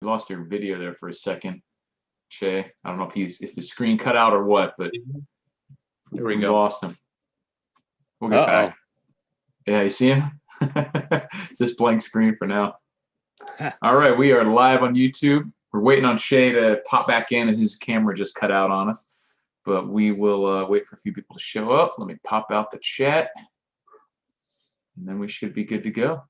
We lost your video there for a second, Che. I don't know if his screen cut out or what, but There we we go. lost him. We'll get back. Yeah, you see him? It's this blank screen for now. All right, we are live on YouTube. We're waiting on Shay to pop back in, and his camera just cut out on us. But we will wait for a few people to show up. Let me pop out the chat, and then we should be good to go.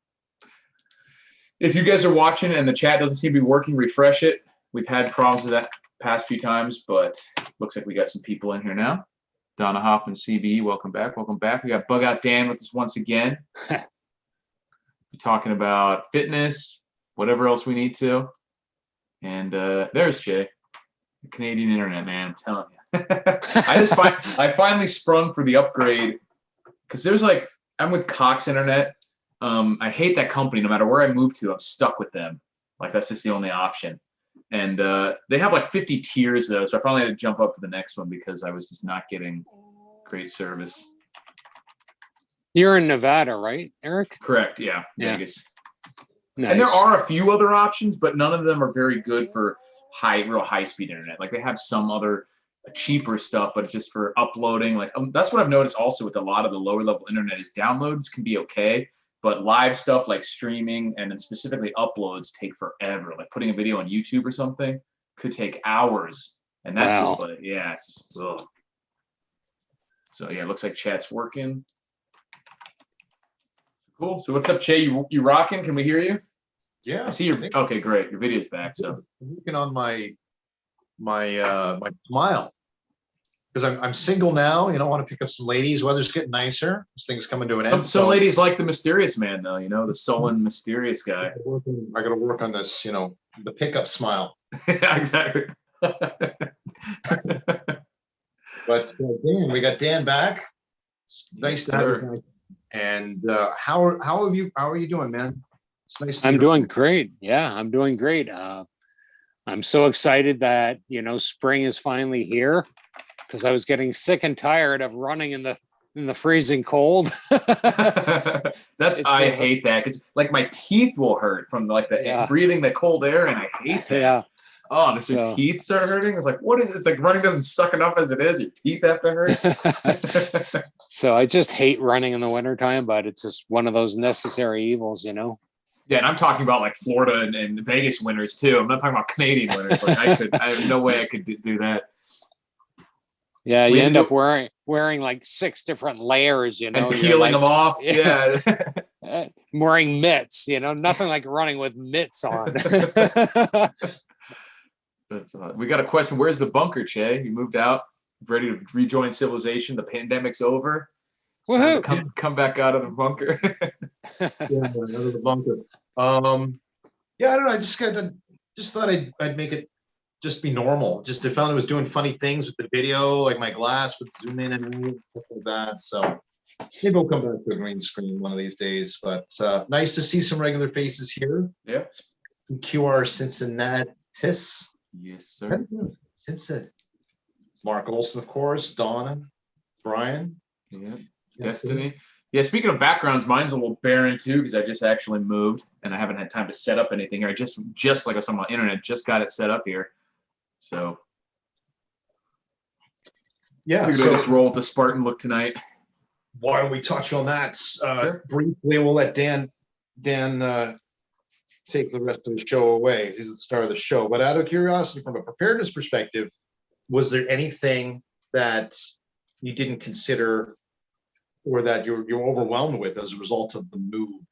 If you guys are watching and the chat doesn't seem to be working, refresh it. We've had problems with that past few times, but looks like we got some people in here now. Donna Hoffman, CB, welcome back. Welcome back. We got Bugout Dan with us once again. We're talking about fitness, whatever else we need to. And there's Jay, the Canadian internet, man. I'm telling you. I finally sprung for the upgrade because there's like, I'm with Cox Internet. I hate that company. No matter where I move to, I'm stuck with them. Like, that's just the only option. And they have like 50 tiers though, so I finally had to jump up to the next one because I was just not getting great service. You're in Nevada, right, Eric? Correct. Yeah. Vegas. Nice. And there are a few other options, but none of them are very good for real high speed internet. Like, they have some other cheaper stuff, but it's just for uploading. Like, that's what I've noticed also with a lot of the lower level internet is downloads can be okay. But live stuff like streaming and then specifically uploads take forever. Like putting a video on YouTube or something could take hours. And that's just like, yeah, it's just, ugh. So yeah, it looks like chat's working. Cool. So what's up, Che? You rocking? Can we hear you? Yeah. I see your, okay, great. Your video's back. So I'm working on my smile. Because I'm single now, I want to pick up some ladies. Weather's getting nicer. This thing's coming to an end. Some ladies like the mysterious man, though. The sullen, mysterious guy. I got to work on this. The pickup smile. Yeah, exactly. But Dan, we got Dan back. It's nice to have you back. And how are you doing, man? It's nice. I'm doing great. Yeah, I'm doing great. I'm so excited that spring is finally here. Because I was getting sick and tired of running in the freezing cold. I hate that because like my teeth will hurt from like the breathing the cold air, and I hate that. Yeah. Oh, does your teeth start hurting? It's like, what is it? It's like running doesn't suck enough as it is. Your teeth have to hurt. So I just hate running in the wintertime, but it's just one of those necessary evils, Yeah, and I'm talking about like Florida and Vegas winters too. I'm not talking about Canadian winters. Like I have no way I could do that. Yeah, you end up wearing like 6 different layers, and peeling them off. Yeah. Wearing mitts, nothing like running with mitts on. We got a question. Where's the bunker, Che? You moved out, ready to rejoin civilization. The pandemic's over. Woohoo! Come back out of the bunker. Yeah, out of the bunker. Yeah, I don't know. I just thought I'd make it just be normal. Just I found I was doing funny things with the video, like my glass would zoom in and out, stuff like that. So maybe we'll come back to a green screen one of these days. But nice to see some regular faces here. Yeah. QR Cincinnatus. Yes, sir. Cincinnati. Mark Olson, of course. Donna. Brian. Yeah. Destiny. Yeah, speaking of backgrounds, mine's a little barren too because I just actually moved and I haven't had time to set up anything here. I just like I was talking about internet, just got it set up here. So yeah, so just roll with the Spartan look tonight. Why don't we touch on that Sure. briefly? We'll let Dan take the rest of the show away. He's the star of the show. But out of curiosity, from a preparedness perspective, was there anything that you didn't consider or that you're overwhelmed with as a result of the move?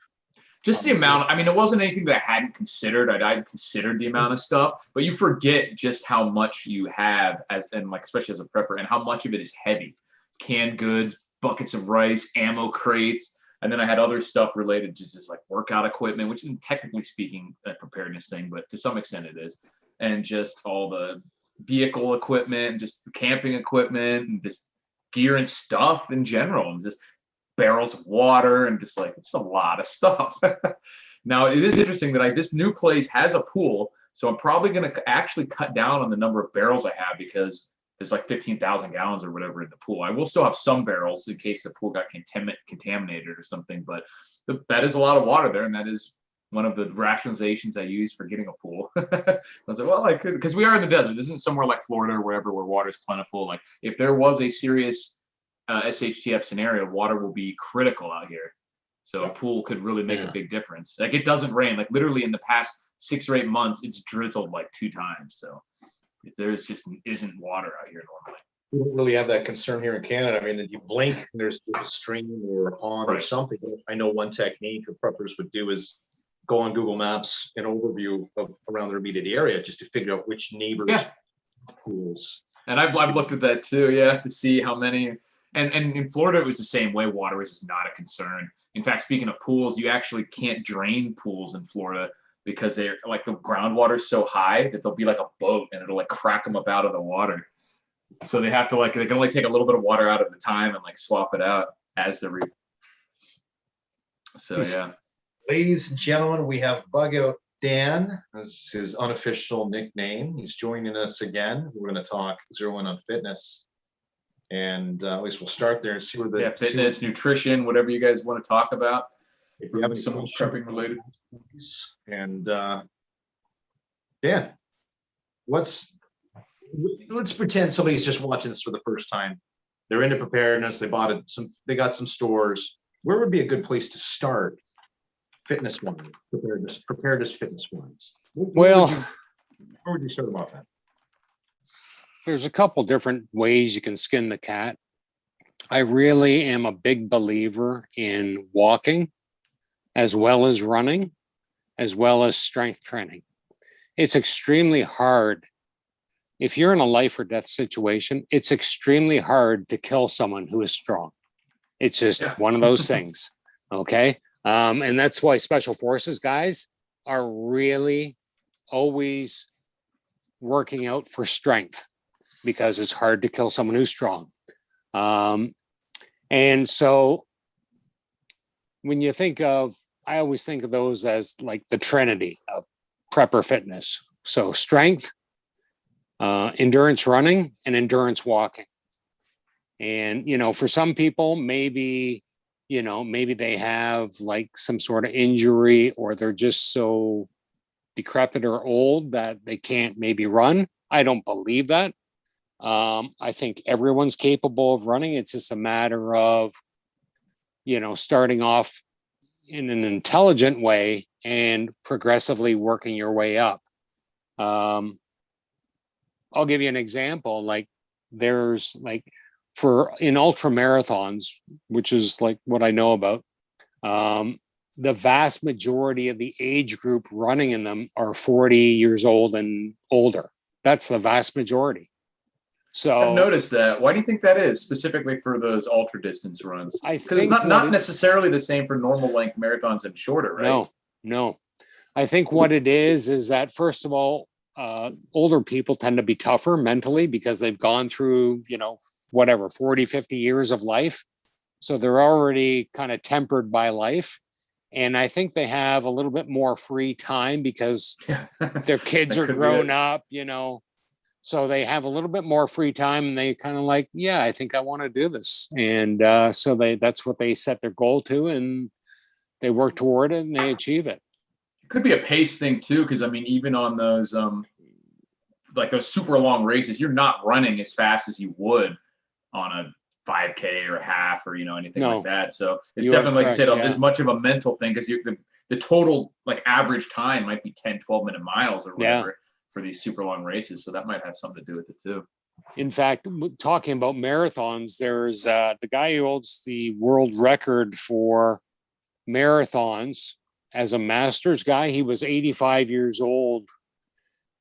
Just the amount. I mean, it wasn't anything that I hadn't considered. I'd considered the amount of stuff, but you forget just how much you have and like especially as a prepper, and how much of it is heavy. Canned goods, buckets of rice, ammo crates, and then I had other stuff related to just like workout equipment, which isn't technically speaking a preparedness thing, but to some extent it is, and just all the vehicle equipment, and just camping equipment, and just gear and stuff in general, and just barrels of water, and just like it's a lot of stuff. Now it is interesting that this new place has a pool, so I'm probably going to actually cut down on the number of barrels I have because there's like 15,000 gallons or whatever in the pool. I will still have some barrels in case the pool got contaminated or something, but that is a lot of water there, and that is one of the rationalizations I used for getting a pool. I was like, well, I could, because we are in the desert. This isn't somewhere like Florida or wherever where water's plentiful. Like if there was a serious SHTF scenario, water will be critical out here. So a pool could really make a big difference. Like it doesn't rain. Like literally in the past 6 or 8 months, it's drizzled like 2 times. So if there's just isn't water out here normally. We don't really have that concern here in Canada. I mean, if you blink, there's a stream or a pond or something. I know one technique the preppers would do is go on Google Maps, an overview of around their immediate area, just to figure out which neighbors pools. And I've looked at that too, to see how many. And in Florida, it was the same way. Water was just not a concern. In fact, speaking of pools, you actually can't drain pools in Florida because they're like the groundwater is so high that they'll be like a boat and it'll like crack them up out of the water. So they have to they can only take a little bit of water out at a time and like swap it out as the So yeah. Ladies and gentlemen, we have Bugout Dan as his unofficial nickname. He's joining us again. We're going to talk zeroing on fitness. And at least we'll start there and see where the fitness, nutrition, whatever you guys want to talk about. If we have any some prepping related. And Dan, let's pretend somebody's just watching this for the first time. They're into preparedness. They got some stores. Where would be a good place to start fitness wise, preparedness fitness wise? Well, where would you start them off at? There's a couple different ways you can skin the cat. I really am a big believer in walking, as well as running, as well as strength training. It's extremely hard. If you're in a life or death situation, it's extremely hard to kill someone who is strong. It's just one of those things. Okay. And that's why special forces guys are really always working out for strength, because it's hard to kill someone who's strong. And so when you think of, I always think of those as like the trinity of prepper fitness. So strength, endurance running, and endurance walking. And, for some people, maybe they have like some sort of injury, or they're just so decrepit or old that they can't maybe run. I don't believe that. I think everyone's capable of running. It's just a matter of, starting off in an intelligent way and progressively working your way up. I'll give you an example. Like there's like in ultra marathons, which is like what I know about, the vast majority of the age group running in them are 40 years old and older. That's the vast majority. So I've noticed that. Why do you think that is, specifically for those ultra distance runs? I Because it's not necessarily the same for normal length marathons and shorter, right? No. I think what it is that, first of all, older people tend to be tougher mentally because they've gone through, 40, 50 years of life. So they're already kind of tempered by life. And I think they have a little bit more free time because their kids are grown up, So they have a little bit more free time, and they kind of like, I think I want to do this. And so that's what they set their goal to, and they work toward it and they achieve it. It could be a pace thing too, because I mean, even on those like those super long races, you're not running as fast as you would on a 5K or a half or anything like that. So it's definitely, like you said, as much of a mental thing, because the total like average time might be 10, 12-minute miles or whatever. For these super long races, so that might have something to do with it too. In fact, talking about marathons, there's the guy who holds the world record for marathons as a masters guy. He was 85 years old,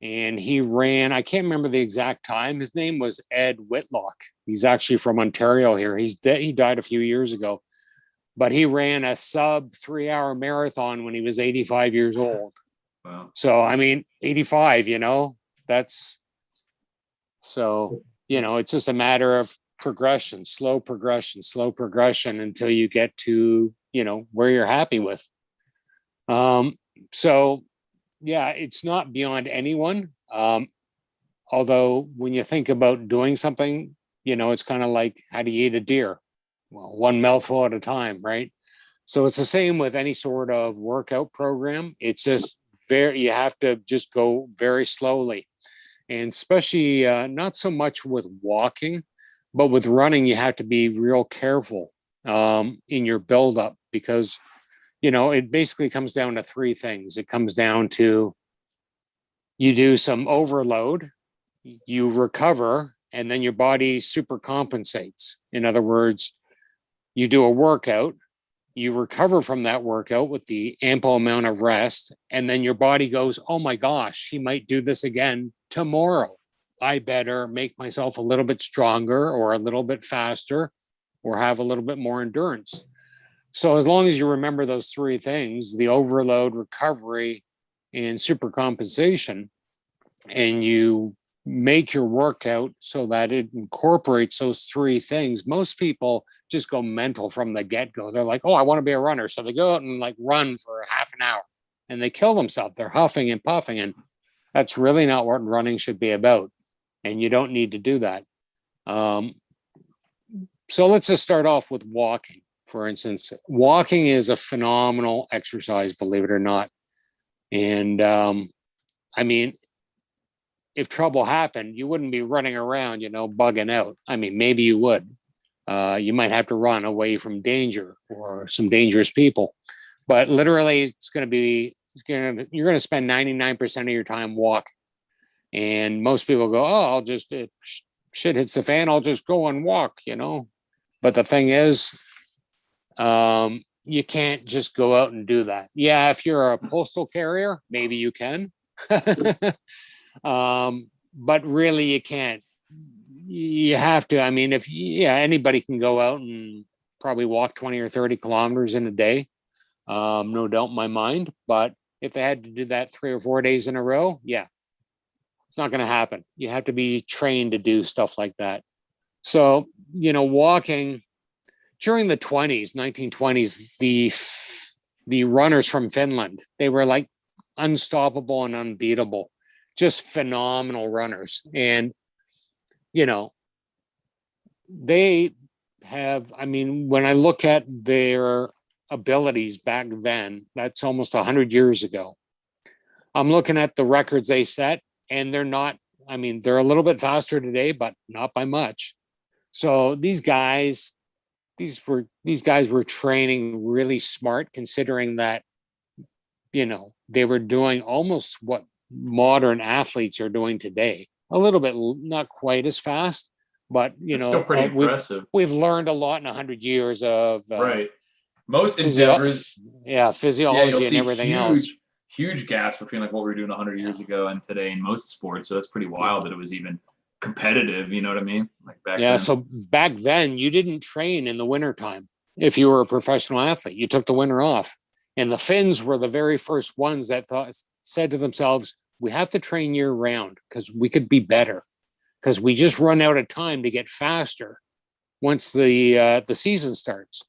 and he ran, I can't remember the exact time. His name was Ed Whitlock. He's actually from Ontario here. He died a few years ago, but he ran a sub 3-hour marathon when he was 85 years old. Wow. So, I mean, 85, that's, so, it's just a matter of progression, slow progression until you get to, where you're happy with. So yeah, it's not beyond anyone. Although when you think about doing something, it's kind of like, how do you eat a deer? Well, one mouthful at a time, right? So it's the same with any sort of workout program. It's just you have to just go very slowly. And especially not so much with walking, but with running, you have to be real careful in your buildup because, it basically comes down to three things. It comes down to you do some overload, you recover, and then your body super compensates. In other words, you do a workout, you recover from that workout with the ample amount of rest, and then your body goes, oh my gosh, he might do this again tomorrow. I better make myself a little bit stronger or a little bit faster or have a little bit more endurance. So as long as you remember those three things, the overload, recovery, and super compensation, and you make your workout so that it incorporates those three things, most people just go mental from the get-go. They're like, oh, I want to be a runner. So they go out and like run for half an hour and they kill themselves. They're huffing and puffing. And that's really not what running should be about. And you don't need to do that. So let's just start off with walking. For instance, walking is a phenomenal exercise, believe it or not. And I mean, if trouble happened, you wouldn't be running around, bugging out. I mean, maybe you would. You might have to run away from danger or some dangerous people. But literally, you're going to spend 99% of your time walking. And most people go, oh, I'll just, if shit hits the fan, I'll just go and walk, But the thing is, you can't just go out and do that. Yeah, if you're a postal carrier, maybe you can. But really you can't. You have to. I mean, anybody can go out and probably walk 20 or 30 kilometers in a day. No doubt in my mind. But if they had to do that 3 or 4 days in a row, yeah, it's not going to happen. You have to be trained to do stuff like that. So, walking during the 1920s, the runners from Finland, they were like unstoppable and unbeatable, just phenomenal runners. And, they have, when I look at their abilities back then, that's almost 100 years ago. I'm looking at the records they set, and they're not, they're a little bit faster today, but not by much. So these guys were training really smart, considering that, they were doing almost what modern athletes are doing today. A little bit, not quite as fast, but still pretty impressive. We've learned a lot in 100 years of right. Most endeavors, physiology and everything else. Huge gaps between like what we were doing 100 years ago and today in most sports. So that's pretty wild that it was even competitive. You know what I mean? Like back then. So back then you didn't train in the wintertime. If you were a professional athlete, you took the winter off. And the Finns were the very first ones that said to themselves, we have to train year round because we could be better, because we just run out of time to get faster once the season starts.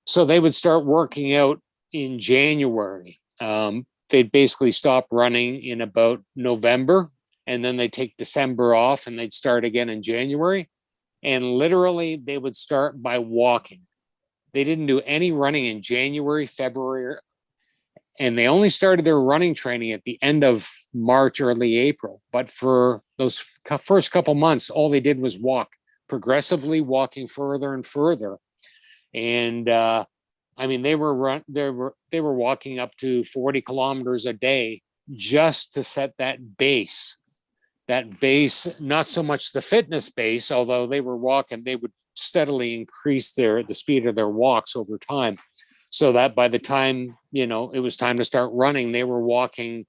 So they would start working out in January. They'd basically stop running in about November, and then they'd take December off and they'd start again in January. And literally they would start by walking. They didn't do any running in January, February, and they only started their running training at the end of March, early April. But for those first couple months, all they did was walk, progressively walking further and further. And they were walking up to 40 kilometers a day just to set that base, not so much the fitness base, although they were walking, they would steadily increase the speed of their walks over time, so that by the time, it was time to start running, they were walking,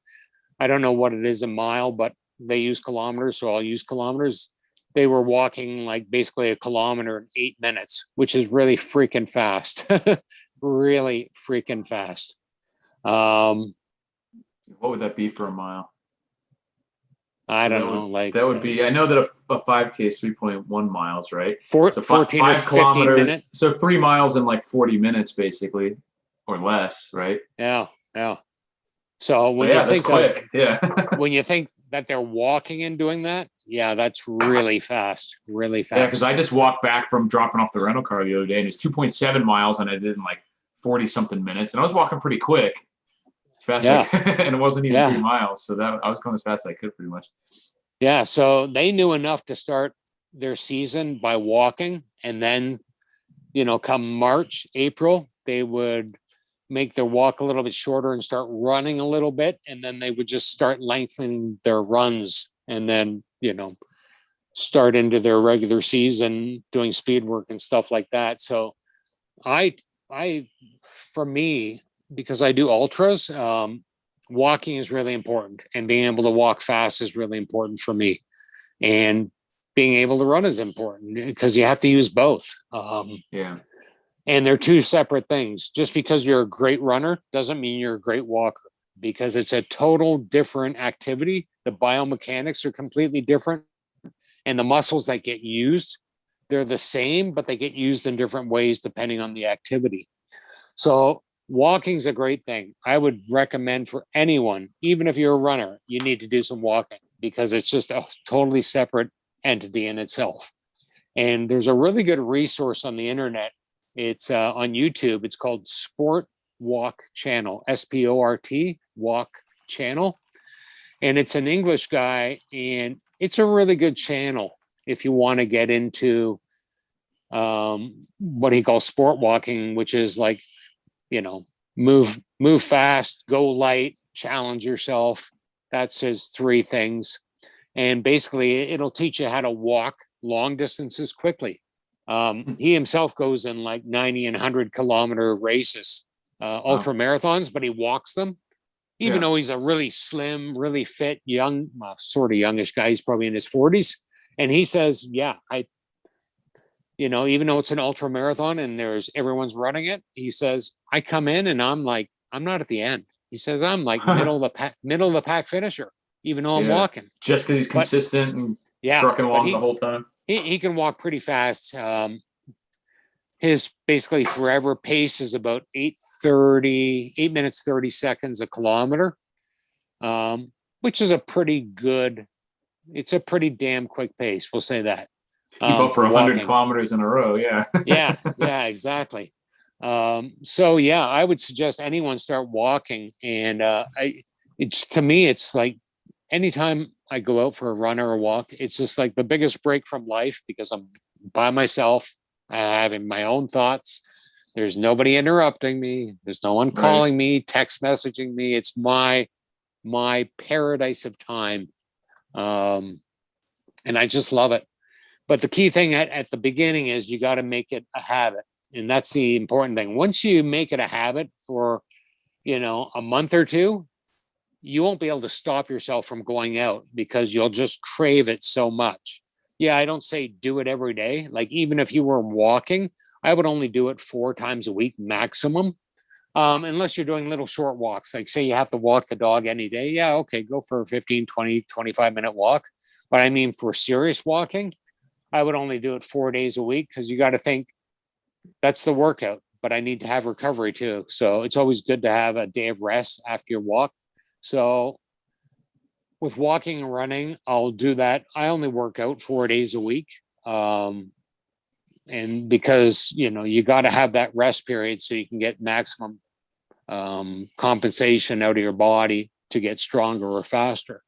I don't know what it is a mile, but they use kilometers, so I'll use kilometers. They were walking like basically a kilometer in 8 minutes, which is really freaking fast. Really freaking fast. What would that be for a mile? I don't know. Like that would be. I know that a 5K is 3.1 miles, right? 14 or 15 minutes. So 3 miles in like 40 minutes, basically, or less, right? Yeah. So when you think quick. when you think that they're walking and doing that, yeah, that's really fast, really fast. Yeah, because I just walked back from dropping off the rental car the other day, and it's 2.7 miles, and I did in like 40 something minutes, and I was walking pretty quick, as fast Yeah. as I could, and it wasn't even Yeah. 3 miles. So that I was going as fast as I could pretty much. Yeah. So they knew enough to start their season by walking. And then, come March, April, they would make their walk a little bit shorter and start running a little bit. And then they would just start lengthening their runs and then, start into their regular season doing speed work and stuff like that. So I, for me, because I do ultras, walking is really important, and being able to walk fast is really important for me. And being able to run is important because you have to use both. Yeah. And they're two separate things. Just because you're a great runner doesn't mean you're a great walker, because it's a total different activity. The biomechanics are completely different. And the muscles that get used, they're the same, but they get used in different ways depending on the activity. So walking is a great thing. I would recommend for anyone, even if you're a runner, you need to do some walking, because it's just a totally separate entity in itself. And there's a really good resource on the internet. It's on YouTube. It's called Sport Walk Channel, Sport Walk Channel. And it's an English guy, and it's a really good channel if you want to get into what he calls sport walking, which is like, move fast, go light, challenge yourself. That's his 3 things. And basically it'll teach you how to walk long distances quickly. He himself goes in like 90 and 100-kilometer races, ultra marathons, but he walks them. Even though he's a really slim, really fit, young, sort of youngish guy, he's probably in his 40s. And he says, even though it's an ultra marathon and everyone's running it, he says, I come in and I'm not at the end. He says, I'm like middle of the pack finisher, even though I'm walking. Just because he's consistent and trucking along the whole time. He can walk pretty fast. His basically forever pace is about 8 minutes, 30 seconds a kilometer, which is it's a pretty damn quick pace. We'll say that. Keep up for 100 kilometers in a row. Yeah. yeah, exactly. So yeah, I would suggest anyone start walking. And to me, it's like anytime I go out for a run or a walk, it's just like the biggest break from life, because I'm by myself, having my own thoughts. There's nobody interrupting me. There's no one calling me, text messaging me. It's my paradise of time. And I just love it. But the key thing at the beginning is you got to make it a habit. And that's the important thing. Once you make it a habit for, a month or 2, you won't be able to stop yourself from going out, because you'll just crave it so much. Yeah, I don't say do it every day. Like, even if you were walking, I would only do it 4 times a week maximum. Unless you're doing little short walks, like say you have to walk the dog any day. Yeah, okay, go for a 15, 20, 25-minute walk. But I mean, for serious walking, I would only do it 4 days a week, because you got to think that's the workout, but I need to have recovery too. So it's always good to have a day of rest after your walk. So with walking and running, I'll do that. I only work out 4 days a week. And because, you got to have that rest period so you can get maximum compensation out of your body to get stronger or faster.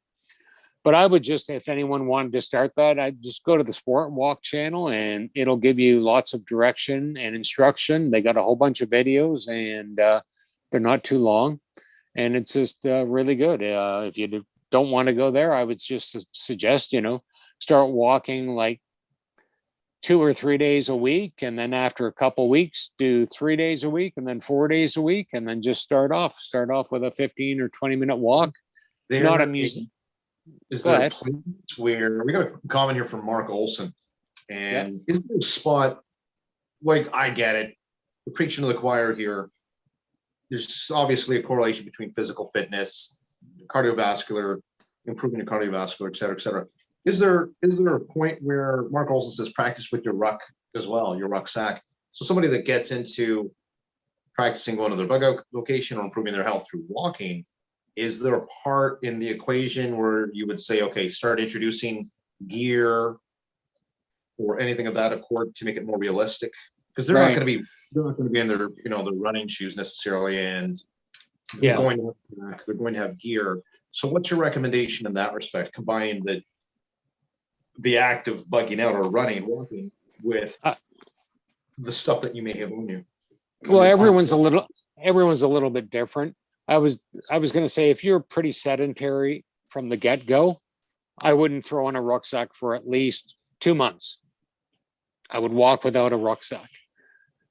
But I would just, if anyone wanted to start that, I'd just go to the Sport Walk channel, and it'll give you lots of direction and instruction. They got a whole bunch of videos, and they're not too long. And it's just really good. If you don't want to go there, I would just suggest, start walking like 2 or 3 days a week. And then after a couple of weeks, do 3 days a week, and then 4 days a week. And then just start off with a 15 or 20-minute walk. Not a music. Is there a place where we got a comment here from Mark Olson, and is there a spot, like, I get it, we're preaching to the choir here. There's obviously a correlation between physical fitness, cardiovascular, improving your cardiovascular, et cetera, et cetera. Is there a point where Mark Olson says practice with your ruck as well, your rucksack? So somebody that gets into practicing going to their Bugout location or improving their health through walking, is there a part in the equation where you would say, okay, start introducing gear or anything of that accord to make it more realistic? Because they're not going to be they're not going to be in their, their running shoes necessarily, and Yeah. they're going to have gear. So what's your recommendation in that respect, combining the act of bugging out or running, walking with the stuff that you may have on you? Well, everyone's a little bit different. I was going to say, if you're pretty sedentary from the get-go, I wouldn't throw in a rucksack for at least 2 months. I would walk without a rucksack.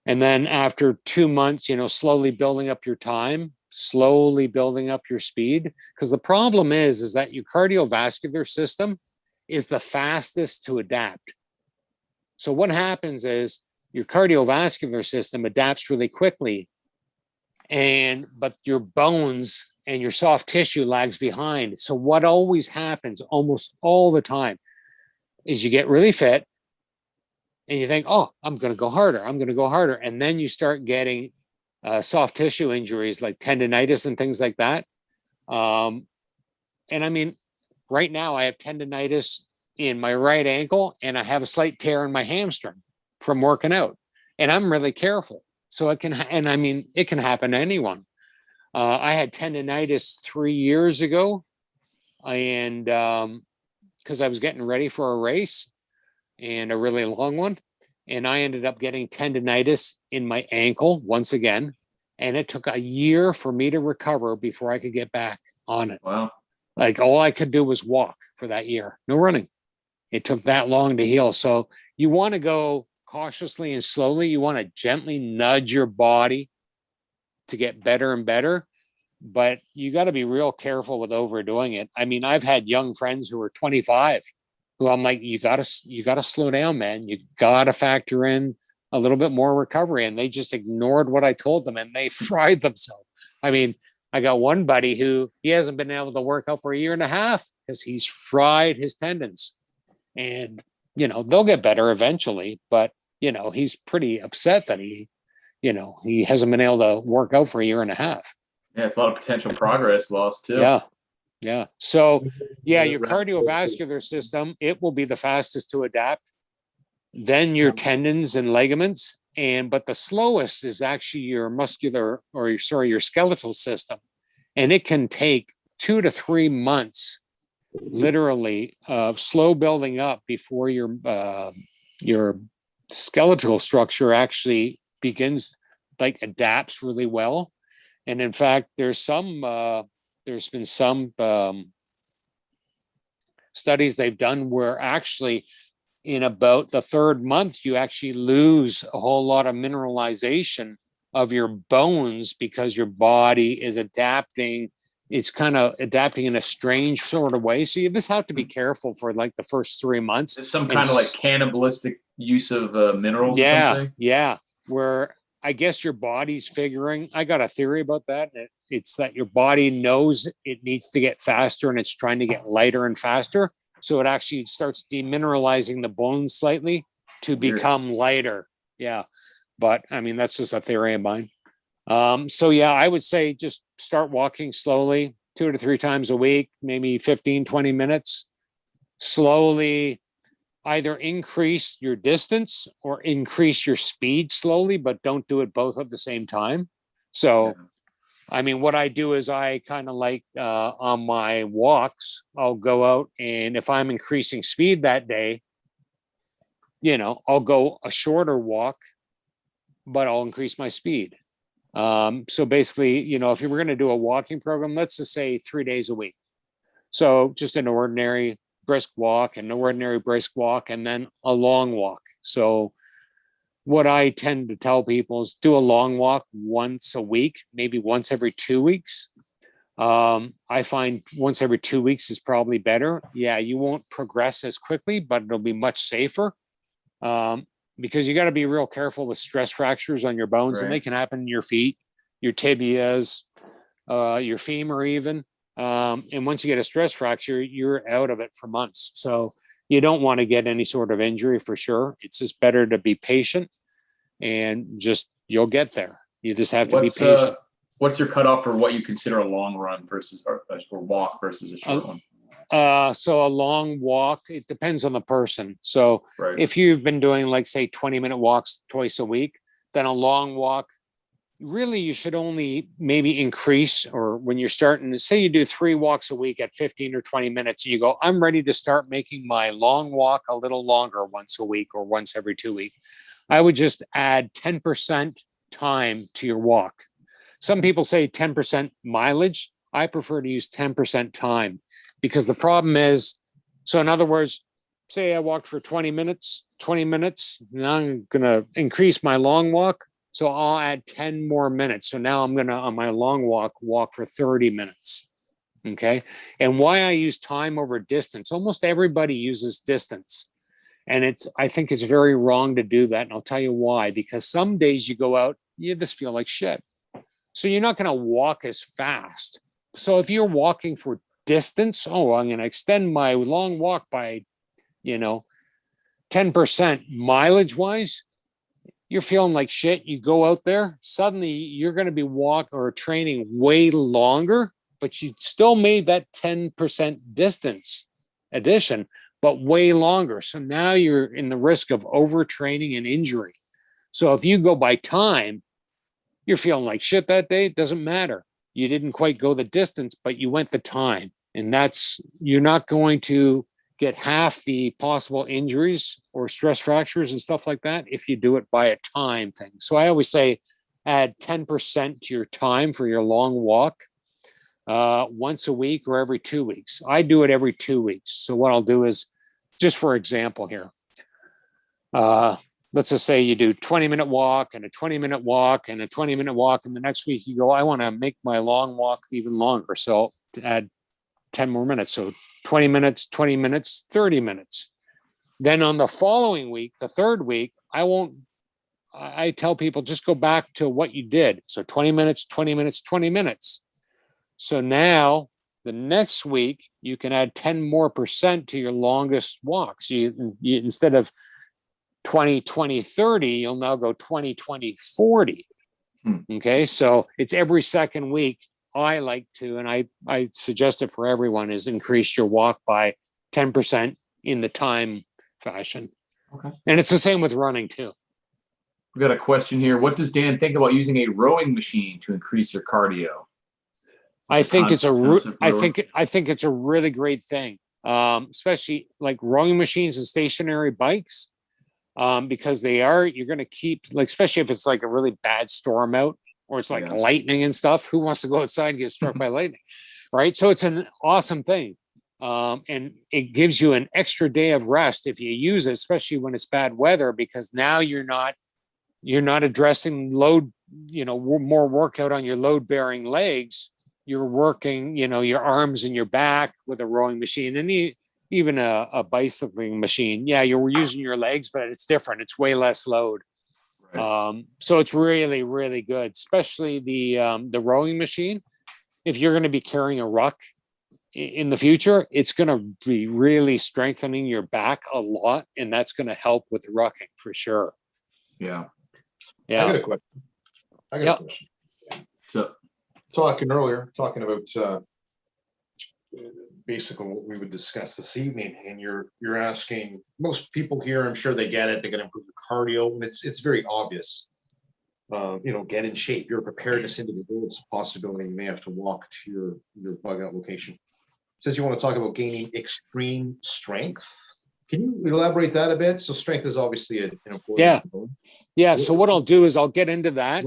And then after 2 months, slowly building up your time, slowly building up your speed. Because the problem is that your cardiovascular system is the fastest to adapt. So what happens is your cardiovascular system adapts really quickly, but your bones and your soft tissue lags behind. So what always happens almost all the time is you get really fit and you think, oh, I'm going to go harder. I'm going to go harder. And then you start getting soft tissue injuries like tendonitis and things like that. And I mean, right now I have tendonitis in my right ankle and I have a slight tear in my hamstring from working out. And I'm really careful. So it can happen to anyone. I had tendonitis 3 years ago, and because I was getting ready for a race and a really long one, and I ended up getting tendonitis in my ankle once again, and it took a year for me to recover before I could get back on it. Wow. Like all I could do was walk for that year, no running. It took that long to heal. So you want to go cautiously and slowly. You want to gently nudge your body to get better and better, but you got to be real careful with overdoing it. I mean, I've had young friends who are 25 who I'm like, you got to slow down, man. You got to factor in a little bit more recovery. And they just ignored what I told them and they fried themselves. I mean, I got one buddy who he hasn't been able to work out for a year and a half because he's fried his tendons, and, they'll get better eventually, but he's pretty upset that he hasn't been able to work out for a year and a half. Yeah, it's a lot of potential progress lost too. Yeah. Yeah. So your cardiovascular system, it will be the fastest to adapt. Then your tendons and ligaments, but the slowest is actually your your skeletal system. And it can take 2 to 3 months, literally, slow building up before your skeletal structure actually begins, adapts really well. And in fact, there's been some studies they've done where actually in about the 3rd month, you actually lose a whole lot of mineralization of your bones because your body is adapting. It's kind of adapting in a strange sort of way. So you just have to be careful for the first 3 months. It's some kind of cannibalistic use of minerals. Yeah. Or something? Yeah. Where I guess your body's figuring, I got a theory about that. It's that your body knows it needs to get faster and it's trying to get lighter and faster. So it actually starts demineralizing the bones slightly to become lighter. Yeah. But I mean, that's just a theory of mine. So yeah, I would say just start walking slowly 2 to 3 times a week, maybe 15, 20 minutes. Slowly either increase your distance or increase your speed slowly, but don't do it both at the same time. So, I mean, what I do is I kind of on my walks, I'll go out, and if I'm increasing speed that day, I'll go a shorter walk, but I'll increase my speed. So basically, if you were going to do a walking program, let's just say 3 days a week. So just an ordinary brisk walk, and then a long walk. So what I tend to tell people is do a long walk once a week, maybe once every 2 weeks. I find once every 2 weeks is probably better. Yeah, you won't progress as quickly, but it'll be much safer. Because you got to be real careful with stress fractures on your bones, and they can happen in your feet, your tibias, your femur even. And once you get a stress fracture, you're out of it for months. So you don't want to get any sort of injury for sure. It's just better to be patient and you'll get there. You just have to be patient. What's your cutoff for what you consider a long run versus or walk versus a short one? So a long walk, it depends on the person. So if you've been doing say 20-minute walks twice a week, then a long walk. Really, you should only maybe increase, or when you're starting to say you do 3 walks a week at 15 or 20 minutes, and you go, I'm ready to start making my long walk a little longer once a week or once every 2 weeks. I would just add 10% time to your walk. Some people say 10% mileage. I prefer to use 10% time, because the problem is, so in other words, say I walked for 20 minutes, now I'm going to increase my long walk. So I'll add 10 more minutes. So now I'm going to, on my long walk for 30 minutes. Okay. And why I use time over distance, almost everybody uses distance. And I think it's very wrong to do that. And I'll tell you why, because some days you go out, you just feel like shit. So you're not going to walk as fast. So if you're walking for distance, I'm going to extend my long walk by, 10% mileage wise, you're feeling like shit. You go out there, suddenly you're going to be training way longer, but you still made that 10% distance addition, but way longer. So now you're in the risk of overtraining and injury. So if you go by time, you're feeling like shit that day. It doesn't matter. You didn't quite go the distance, but you went the time. And you're not going to get half the possible injuries or stress fractures and stuff like that if you do it by a time thing. So I always say add 10% to your time for your long walk once a week or every 2 weeks. I do it every 2 weeks. So what I'll do is, just for example here, let's just say you do 20-minute walk and a 20-minute walk and a 20-minute walk. And the next week you go, I want to make my long walk even longer. So to add 10 more minutes. So 20 minutes, 20 minutes, 30 minutes. Then on the following week, the third week, I tell people just go back to what you did. So 20 minutes, 20 minutes, 20 minutes. So now the next week, you can add 10 more % to your longest walks. You instead of 20, 20, 30, you'll now go 20, 20, 40. Okay. So it's every second week. I like to, and I suggest it for everyone, is increase your walk by 10% in the time fashion. Okay. And it's the same with running too. We've got a question here. What does Dan think about using a rowing machine to increase your cardio? I think it's a really great thing. Especially like rowing machines and stationary bikes. Because you're going to keep, like, especially if it's like a really bad storm out, or it's like lightning and stuff. Who wants to go outside and get struck by lightning? Right. So it's an awesome thing. And it gives you an extra day of rest if you use it, especially when it's bad weather, because now you're not addressing load, more workout on your load bearing legs. You're working, your arms and your back with a rowing machine, and even a bicycling machine. Yeah, you're using your legs, but it's different. It's way less load. Right. So it's really, really good, especially the rowing machine. If you're going to be carrying a ruck in the future, it's going to be really strengthening your back a lot, and that's going to help with rucking for sure. Yeah. I got a question. A question. So talking about basically what we would discuss this evening, and you're asking, most people here, I'm sure they get it, they got to improve the cardio, and it's very obvious. Get in shape. Your preparedness individual, it's a possibility you may have to walk to your bug out location. It says you want to talk about gaining extreme strength. Can you elaborate that a bit? So strength is obviously an important component. Yeah. So what I'll do is I'll get into that.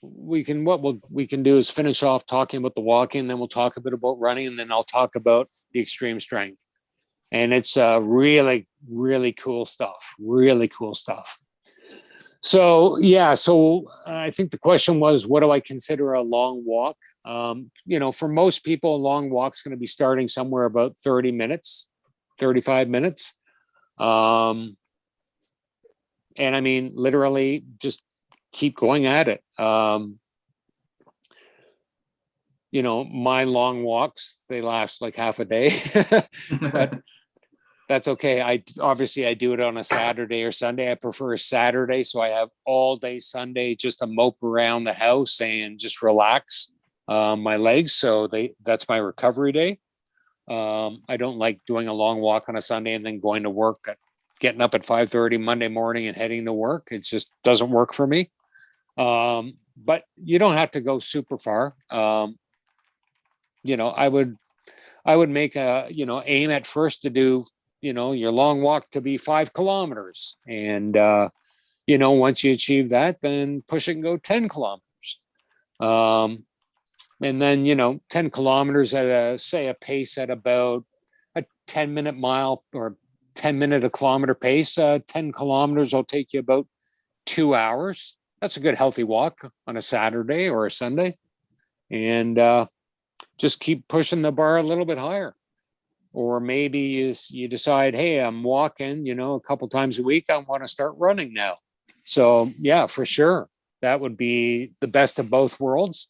What we can do is finish off talking about the walking, then we'll talk a bit about running, and then I'll talk about the extreme strength. And it's really, really cool stuff. Really cool stuff. So I think the question was, what do I consider a long walk? For most people, a long walk's going to be starting somewhere about 30 minutes, 35 minutes. And I mean, literally just keep going at it. My long walks, they last like half a day, but that's okay. I do it on a Saturday or Sunday. I prefer a Saturday, so I have all day Sunday just to mope around the house and just relax my legs. So that's my recovery day. I don't like doing a long walk on a Sunday and then going to work getting up at 5:30 Monday morning and heading to work. It just doesn't work for me. But you don't have to go super far. You know, I would make a, you know, aim at first to do, you know, your long walk to be 5 kilometers. And, you know, once you achieve that, then push it and go 10 kilometers. And then, you know, 10 kilometers at a, say, a pace at about a 10-minute mile or 10-minute a kilometer pace. 10 kilometers will take you about 2 hours. That's a good healthy walk on a Saturday or a Sunday. And just keep pushing the bar a little bit higher. Or maybe you decide, hey, I'm walking, you know, a couple times a week. I want to start running now. So yeah, for sure. That would be the best of both worlds.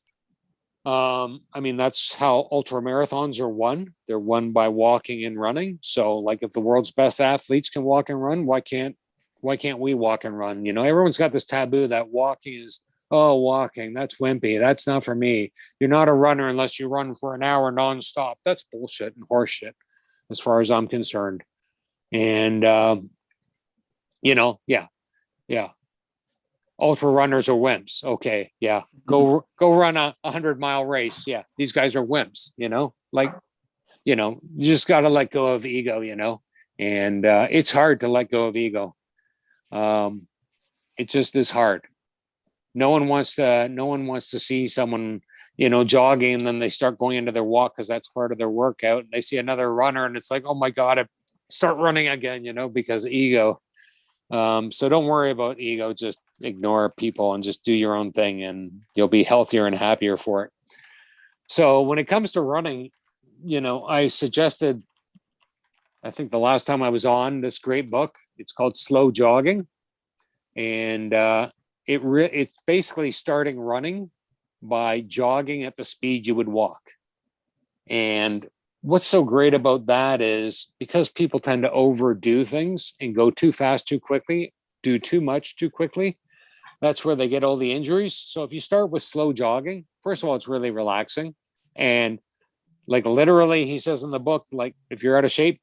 I mean, that's how ultra marathons are won. They're won by walking and running. So like if the world's best athletes can walk and run, why can't we walk and run? You know, everyone's got this taboo that walking is, oh, walking, that's wimpy. That's not for me. You're not a runner unless you run for an hour nonstop. That's bullshit and horseshit, as far as I'm concerned. And, you know, yeah. Ultra runners are wimps. Okay. Yeah. Go run a 100-mile race. Yeah. These guys are wimps, you know, like, you know, you just got to let go of ego, you know, and it's hard to let go of ego. It just is hard. No one wants to see someone, you know, jogging and then they start going into their walk because that's part of their workout. And they see another runner and it's like, oh my God, I start running again, you know, because ego. So don't worry about ego. Just ignore people and just do your own thing and you'll be healthier and happier for it. So when it comes to running, you know, I suggested, I think the last time I was on, this great book, it's called Slow Jogging. And it's basically starting running by jogging at the speed you would walk. And what's so great about that is because people tend to overdo things and go too fast too quickly, do too much too quickly, that's where they get all the injuries. So if you start with slow jogging, first of all, it's really relaxing. And like literally, he says in the book, like if you're out of shape,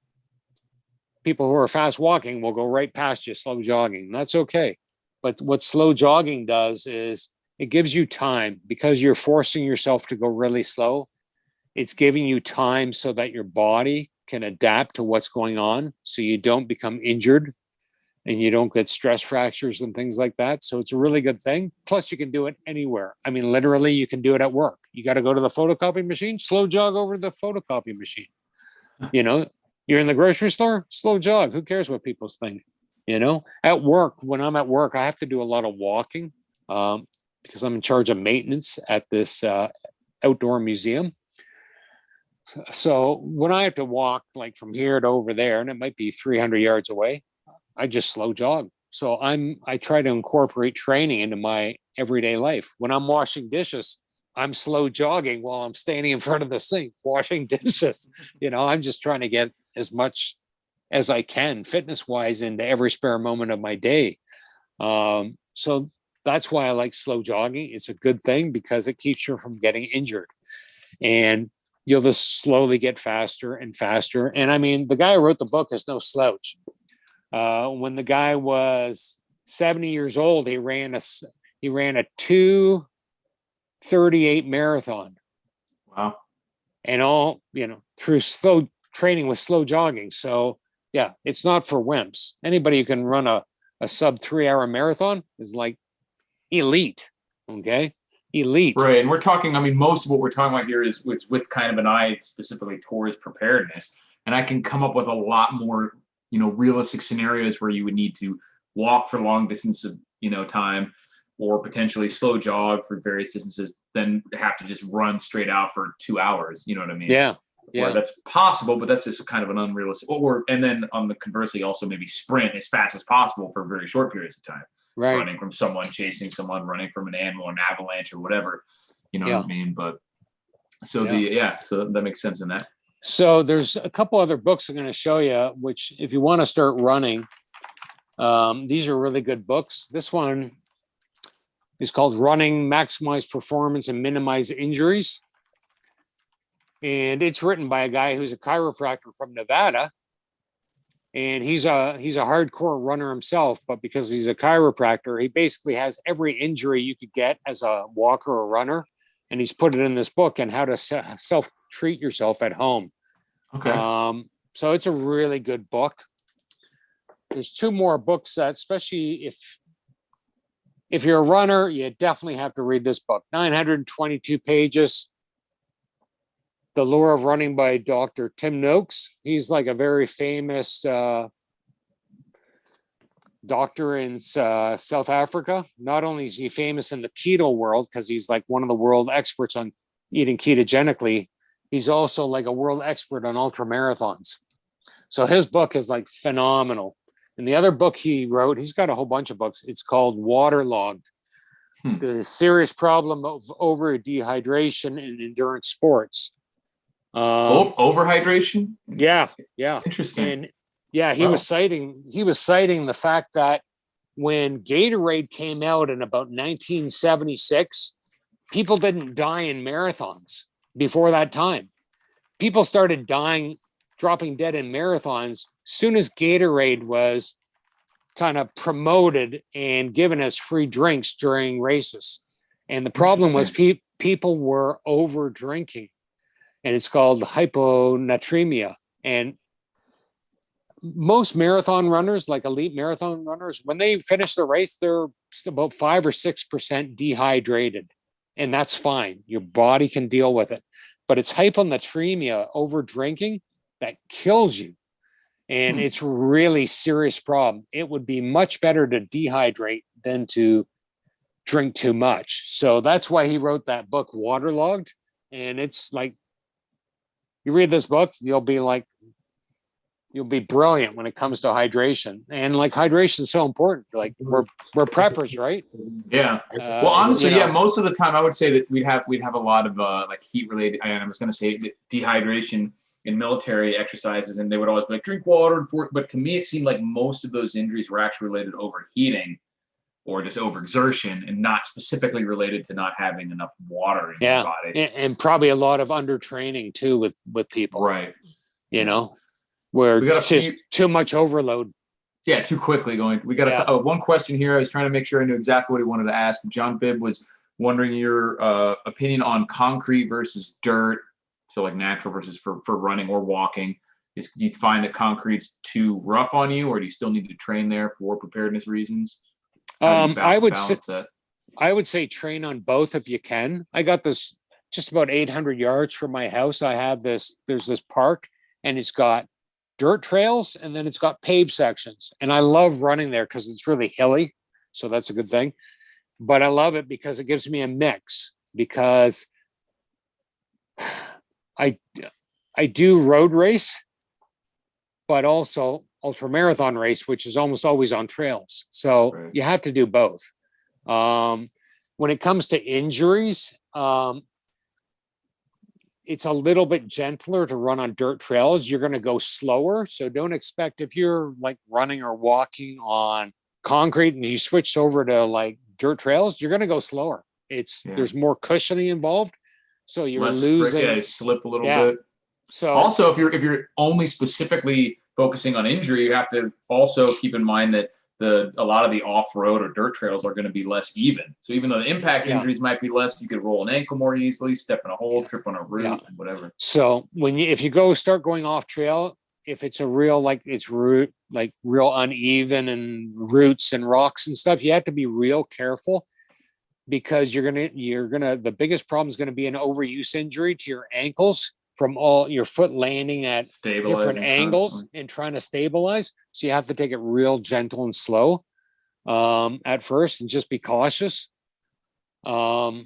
people who are fast walking will go right past you slow jogging. That's okay. But what slow jogging does is it gives you time because you're forcing yourself to go really slow. It's giving you time so that your body can adapt to what's going on so you don't become injured and you don't get stress fractures and things like that. So it's a really good thing. Plus, you can do it anywhere. I mean, literally, you can do it at work. You got to go to the photocopy machine, slow jog over the photocopy machine. You know, you're in the grocery store, slow jog. Who cares what people think? You know, at work, when I'm at work, I have to do a lot of walking because I'm in charge of maintenance at this outdoor museum. So when I have to walk like from here to over there, and it might be 300 yards away, I just slow jog. So I try to incorporate training into my everyday life. When I'm washing dishes, I'm slow jogging while I'm standing in front of the sink washing dishes. You know, I'm just trying to get as much as I can fitness wise into every spare moment of my day. So that's why I like slow jogging. It's a good thing because it keeps you from getting injured. And you'll just slowly get faster and faster. And I mean, the guy who wrote the book is no slouch. When the guy was 70 years old, he ran a 2:38 marathon. Wow. And all, you know, through slow training with slow jogging. So yeah, it's not for wimps. Anybody who can run a sub 3-hour marathon is like elite. Okay. Elite. Right. And we're talking, I mean, most of what we're talking about here is with kind of an eye specifically towards preparedness. And I can come up with a lot more, you know, realistic scenarios where you would need to walk for long distance of, you know, time or potentially slow jog for various distances, then have to just run straight out for 2 hours. You know what I mean? Yeah. Yeah. Yeah. That's possible, but that's just kind of an unrealistic, and then on the conversely, also maybe sprint as fast as possible for very short periods of time. Right. Running from someone, chasing someone, running from an animal, an avalanche, or whatever. You know what I mean? But so so that makes sense in that. So there's a couple other books I'm going to show you, which if you want to start running, these are really good books. This one is called Running, Maximize Performance and Minimize Injuries. And it's written by a guy who's a chiropractor from Nevada. and he's a hardcore runner himself, but because he's a chiropractor, he basically has every injury you could get as a walker or runner, and he's put it in this book on how to self-treat yourself at home. Okay. So it's a really good book. There's two more books that, especially if you're a runner, you definitely have to read this book. 922 pages. The Lure of Running by Dr. Tim Noakes. He's like a very famous doctor in South Africa. Not only is he famous in the keto world, because he's like one of the world experts on eating ketogenically, he's also like a world expert on ultra marathons. So his book is like phenomenal. And the other book he wrote, he's got a whole bunch of books. It's called Waterlogged, the serious problem of over dehydration in endurance sports. Overhydration? Yeah. Interesting. And yeah, he was citing the fact that when Gatorade came out in about 1976, people didn't die in marathons before that time. People started dropping dead in marathons soon as Gatorade was kind of promoted and given as free drinks during races. And the problem was people were over drinking. And it's called hyponatremia. And most marathon runners, like elite marathon runners, when they finish the race, they're about 5 or 6% dehydrated. And that's fine. Your body can deal with it. But it's hyponatremia, over drinking, that kills you. And it's a really serious problem. It would be much better to dehydrate than to drink too much. So that's why he wrote that book, Waterlogged. And it's like, you read this book, you'll be brilliant when it comes to hydration. And like, hydration is so important. Like, we're preppers, right? Yeah. Well, honestly, most of the time I would say that we'd have a lot of like heat related, and I was going to say dehydration in military exercises, and they would always be like, drink water. But to me, it seemed like most of those injuries were actually related to overheating or just overexertion, and not specifically related to not having enough water in your body. And probably a lot of undertraining too with people. Right. Where it's just too much overload. Yeah, too quickly going. We got one question here. I was trying to make sure I knew exactly what he wanted to ask. John Bibb was wondering your opinion on concrete versus dirt. So like natural versus for running or walking. Do you find that concrete's too rough on you, or do you still need to train there for preparedness reasons? I would say train on both if you can. I got this just about 800 yards from my house. There's this park, and it's got dirt trails, and then it's got paved sections. And I love running there because it's really hilly. So that's a good thing. But I love it because it gives me a mix, because I do road race, but also ultra marathon race, which is almost always on trails. So you have to do both. When it comes to injuries, it's a little bit gentler to run on dirt trails. You're going to go slower. So don't expect, if you're like running or walking on concrete and you switched over to like dirt trails, you're going to go slower. There's more cushioning involved. So you're losing. Slip a little bit. So also, if you're only specifically focusing on injury, you have to also keep in mind that a lot of the off-road or dirt trails are going to be less even. So even though the impact injuries might be less, you could roll an ankle more easily, step in a hole, trip on a root, whatever. So if you start going off trail, if it's a real real uneven and roots and rocks and stuff, you have to be real careful, because the biggest problem is going to be an overuse injury to your ankles from all your foot landing at different angles and trying to stabilize. So you have to take it real gentle and slow at first, and just be cautious. What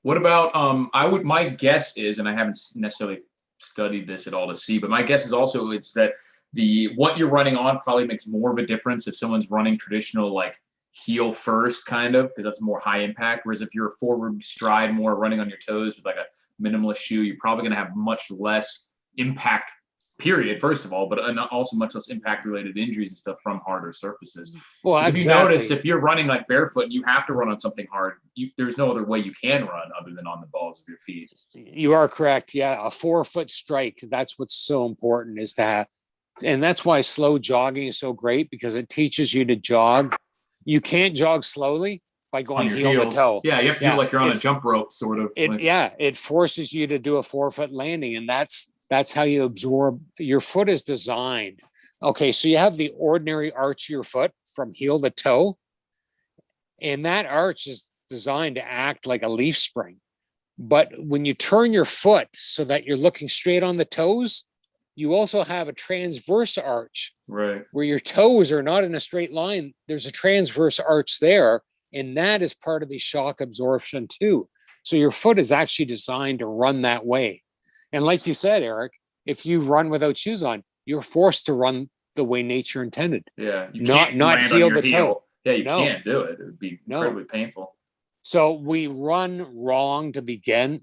about my guess is, and I haven't necessarily studied this at all to see, but my guess is also it's that what you're running on probably makes more of a difference if someone's running traditional like heel first kind of, because that's more high impact. Whereas if you're a forward stride, more running on your toes with like a minimalist shoe, you're probably going to have much less impact, period, first of all, but also much less impact related injuries and stuff from harder surfaces. Well, if you notice, if you're running like barefoot and you have to run on something hard, there's no other way you can run other than on the balls of your feet. You are correct. Yeah, a 4-foot strike. That's what's so important, is to And that's why slow jogging is so great, because it teaches you to jog. You can't jog slowly by On going your heel to heels. toe. Yeah, you have to Yeah, feel like you're on a it- jump rope, sort of. It like- it forces you to do a 4-foot landing, and that's how you absorb. Your foot is designed. Okay, so you have the ordinary arch of your foot from heel to toe, and that arch is designed to act like a leaf spring. But when you turn your foot so that you're looking straight on the toes, you also have a transverse arch Right. where your toes are not in a straight line. There's a transverse arch there, and that is part of the shock absorption too. So your foot is actually designed to run that way. And like you said, Eric, if you run without shoes on, you're forced to run the way nature intended. Yeah. You Not- can't not land heel on your to heel. toe. Yeah, you No. can't do it. It would be No. incredibly painful. So we run wrong to begin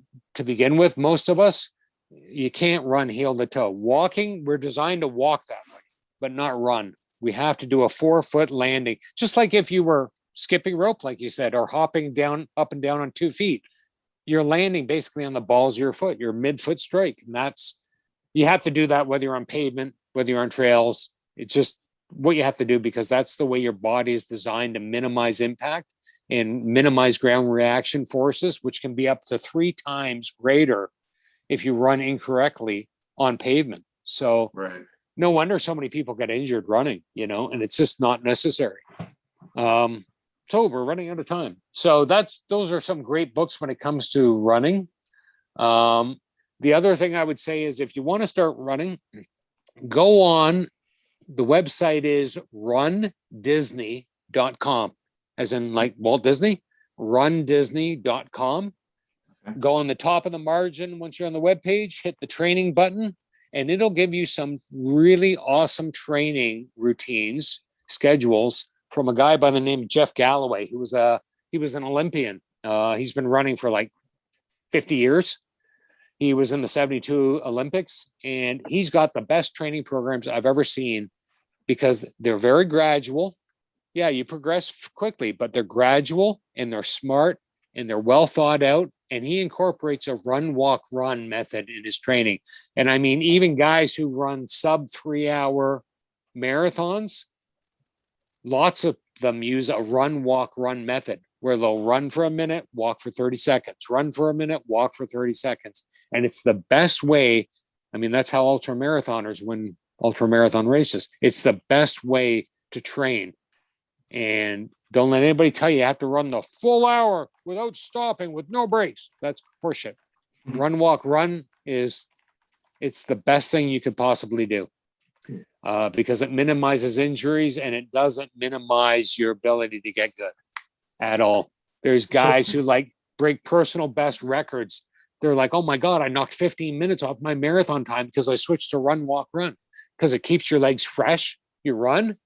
with. Most of us, you can't run heel to toe. Walking, we're designed to walk that way, but not run. We have to do a 4-foot landing, just like if you were skipping rope, like you said, or hopping down, up and down on 2 feet. You're landing basically on the balls of your foot, your midfoot strike. And that's, you have to do that whether you're on pavement, whether you're on trails. It's just what you have to do, because that's the way your body is designed to minimize impact and minimize ground reaction forces, which can be up to 3 times greater if you run incorrectly on pavement. So Right. no wonder so many people get injured running, and it's just not necessary. So we're running out of time. So those are some great books when it comes to running. The other thing I would say is, if you want to start running, go on. The website is rundisney.com, as in like Walt Disney, rundisney.com. Okay. Go on the top of the margin. Once you're on the webpage, hit the training button, and it'll give you some really awesome training routines, schedules from a guy by the name of Jeff Galloway. He was an Olympian. He's been running for like 50 years. He was in the 72 Olympics, and he's got the best training programs I've ever seen, because they're very gradual. Yeah, you progress quickly, but they're gradual and they're smart and they're well thought out. And he incorporates a run, walk, run method in his training. And I mean, even guys who run sub 3-hour marathons, lots of them use a run, walk, run method, where they'll run for a minute, walk for 30 seconds, run for a minute, walk for 30 seconds. And it's the best way. I mean, that's how ultra marathoners win ultra marathon races. It's the best way to train. And don't let anybody tell you have to run the full hour without stopping with no breaks. That's horseshit. Run, walk, run it's the best thing you could possibly do, because it minimizes injuries and it doesn't minimize your ability to get good at all. There's guys who like break personal best records. They're like, oh my God, I knocked 15 minutes off my marathon time because I switched to run, walk, run, because it keeps your legs fresh. You run,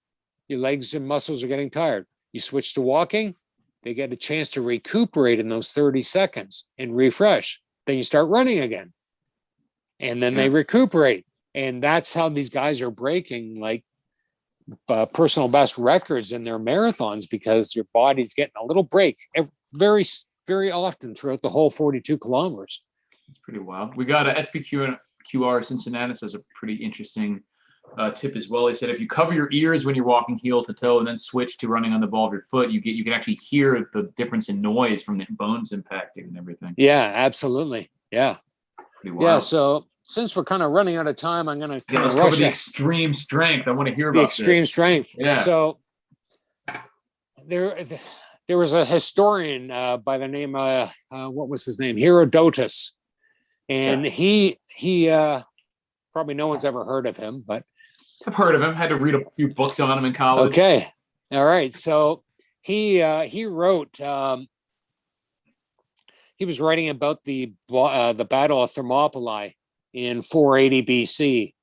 your legs and muscles are getting tired. You switch to walking, they get a chance to recuperate in those 30 seconds and refresh. Then you start running again. And then they recuperate. And that's how these guys are breaking like personal best records in their marathons, because your body's getting a little break very, very often throughout the whole 42 kilometers. It's pretty wild. We got a SPQR Cincinnati says a pretty interesting tip as well. He said if you cover your ears when you're walking heel to toe and then switch to running on the ball of your foot, you can actually hear the difference in noise from the bones impacting and everything. Yeah, absolutely. Yeah. Pretty wild. Yeah. So since we're kind of running out of time, I'm going to kind let's of cover rush the it. extreme strength. I want to hear The about extreme this. strength. Yeah. So there was a historian by the name what was his name? Herodotus, and he probably no one's ever heard of him, but I've heard of him. Had to read a few books on him in college. okay, all right. So he wrote. He was writing about the Battle of Thermopylae in 480 BC,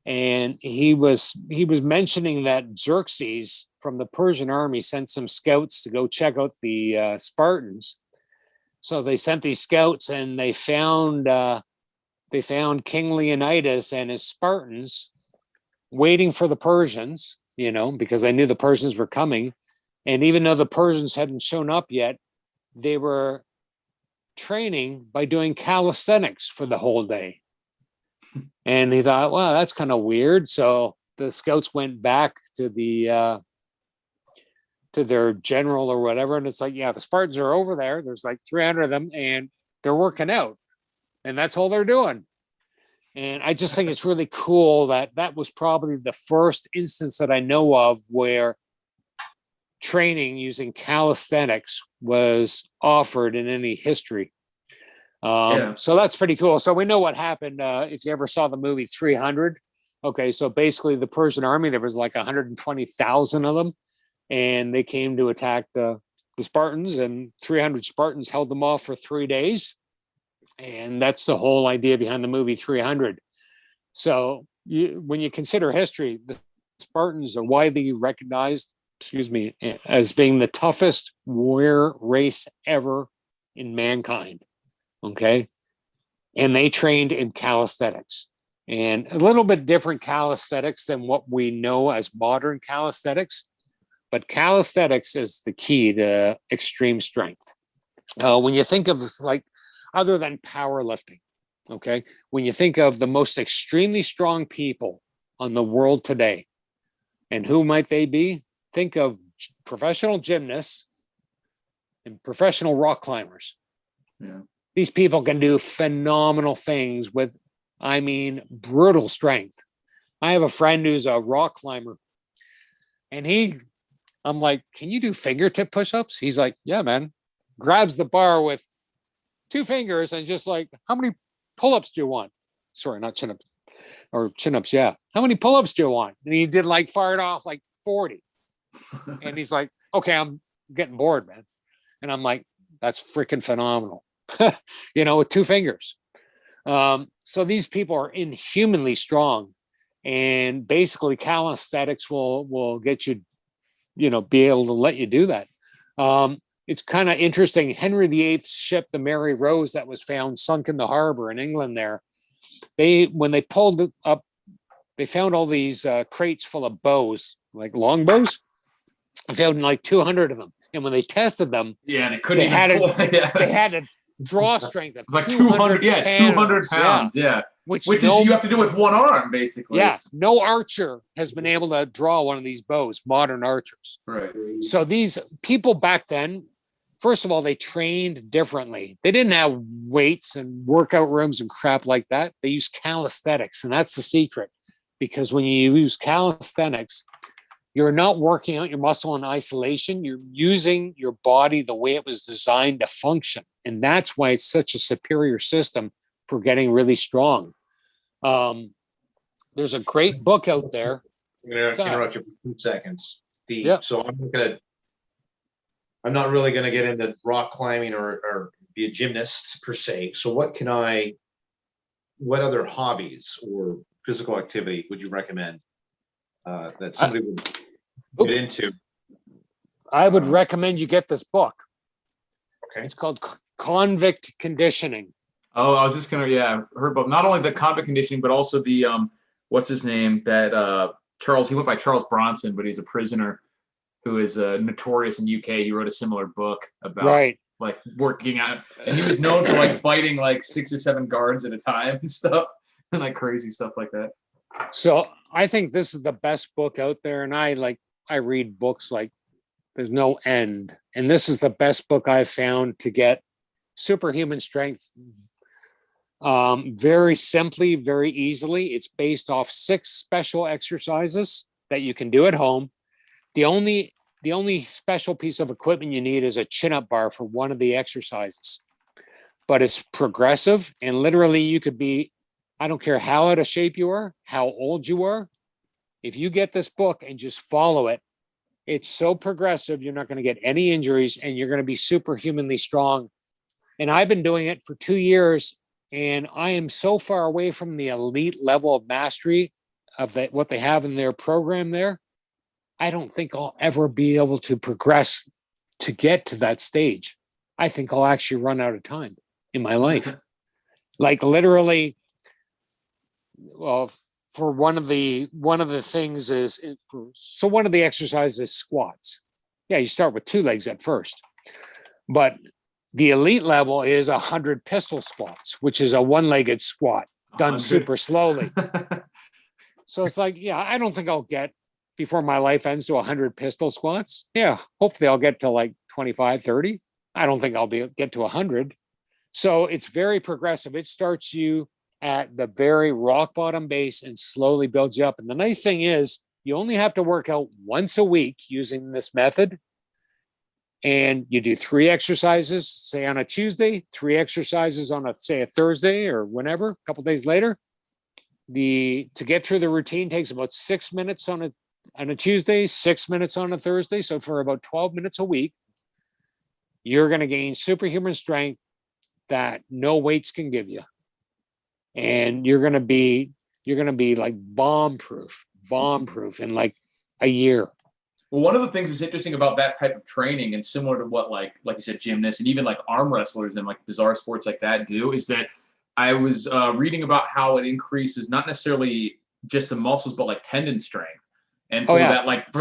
and he was mentioning that Xerxes from the Persian army sent some scouts to go check out the Spartans. So they sent these scouts, and they found King Leonidas and his Spartans waiting for the Persians, because they knew the Persians were coming. And even though the Persians hadn't shown up yet, they were training by doing calisthenics for the whole day. And he thought, well, that's kind of weird. So the scouts went back to their general or whatever, and it's like, yeah, the Spartans are over there. There's like 300 of them, and they're working out, and that's all they're doing. And I just think it's really cool that was probably the first instance that I know of where training using calisthenics was offered in any history. So that's pretty cool. So we know what happened. If you ever saw the movie 300, okay, so basically the Persian army, there was like 120,000 of them, and they came to attack the Spartans, and 300 Spartans held them off for 3 days. And that's the whole idea behind the movie 300. So when you consider history, the Spartans are widely recognized, as being the toughest warrior race ever in mankind. Okay. And they trained in calisthenics, and a little bit different calisthenics than what we know as modern calisthenics. But calisthenics is the key to extreme strength. When you think of like, other than powerlifting, okay, when you think of the most extremely strong people on the world today, and who might they be? Think of professional gymnasts and professional rock climbers. Yeah. These people can do phenomenal things with, I mean, brutal strength. I have a friend who's a rock climber, and I'm like, can you do fingertip push-ups? He's like, yeah, man. Grabs the bar with 2 fingers and just like, how many pull-ups do you want? Sorry, not chin-ups, or chin-ups. Yeah. How many pull-ups do you want? And he did like, fired off like 40. And he's like, okay, I'm getting bored, man. And I'm like, that's freaking phenomenal. With 2 fingers. So these people are inhumanly strong, and basically calisthenics will get you, be able to let you do that. It's kind of interesting. Henry VIII's ship, the Mary Rose, that was found sunk in the harbor in England there, when they pulled it up, they found all these crates full of bows, like long bows. I found like 200 of them. And when they tested them, they couldn't. They had a draw strength of like 200 200 pounds. Yeah. Which is you have to do with one arm, basically. Yeah. No archer has been able to draw one of these bows, modern archers. Right. So these people back then, first of all, they trained differently. They didn't have weights and workout rooms and crap like that. They used calisthenics, and that's the secret. Because when you use calisthenics, you're not working out your muscle in isolation. You're using your body the way it was designed to function. And that's why it's such a superior system for getting really strong. There's a great book out there. I'm going to interrupt you for 2 seconds. So I'm not really going to get into rock climbing or be a gymnast per se. So what other hobbies or physical activity would you recommend that somebody would get into? I would recommend you get this book. Okay. It's called Convict Conditioning. Oh, I was just gonna, heard about not only the convict conditioning, but also the what's his name? That Charles, he went by Charles Bronson, but he's a prisoner who is notorious in UK. He wrote a similar book about like working out, and he was known for like fighting like 6 or 7 guards at a time and stuff, and like crazy stuff like that. So I think this is the best book out there, and I read books like there's no end, and this is the best book I've found to get superhuman strength. Very simply, very easily. It's based off 6 special exercises that you can do at home. The only special piece of equipment you need is a chin-up bar for one of the exercises. But it's progressive, and literally you could be, I don't care how out of shape you are, how old you are. If you get this book and just follow it, it's so progressive, you're not going to get any injuries, and you're going to be superhumanly strong. And I've been doing it for 2 years, and I am so far away from the elite level of mastery of what they have in their program there. I don't think I'll ever be able to progress to get to that stage. I think I'll actually run out of time in my life. Like literally, well, for one of the things is, so one of the exercises is squats. Yeah, you start with 2 legs at first, but the elite level is 100 pistol squats, which is a 1-legged squat done super slowly. So it's like, yeah, I don't think I'll get before my life ends to 100 pistol squats. Yeah, hopefully I'll get to like 25, 30. I don't think I'll get to 100. So it's very progressive. It starts you at the very rock bottom base and slowly builds you up. And the nice thing is you only have to work out once a week using this method. And you do 3 exercises, say on a Tuesday, 3 exercises on a Thursday or whenever, a couple days later. To get through the routine takes about 6 minutes on a Tuesday, 6 minutes on a Thursday. So for about 12 minutes a week, you're going to gain superhuman strength that no weights can give you. And you're going to be like bomb proof in like a year. Well, one of the things that's interesting about that type of training, and similar to what like you said, gymnasts and even like arm wrestlers and like bizarre sports like that do, is that I was reading about how it increases not necessarily just the muscles, but like tendon strength. And for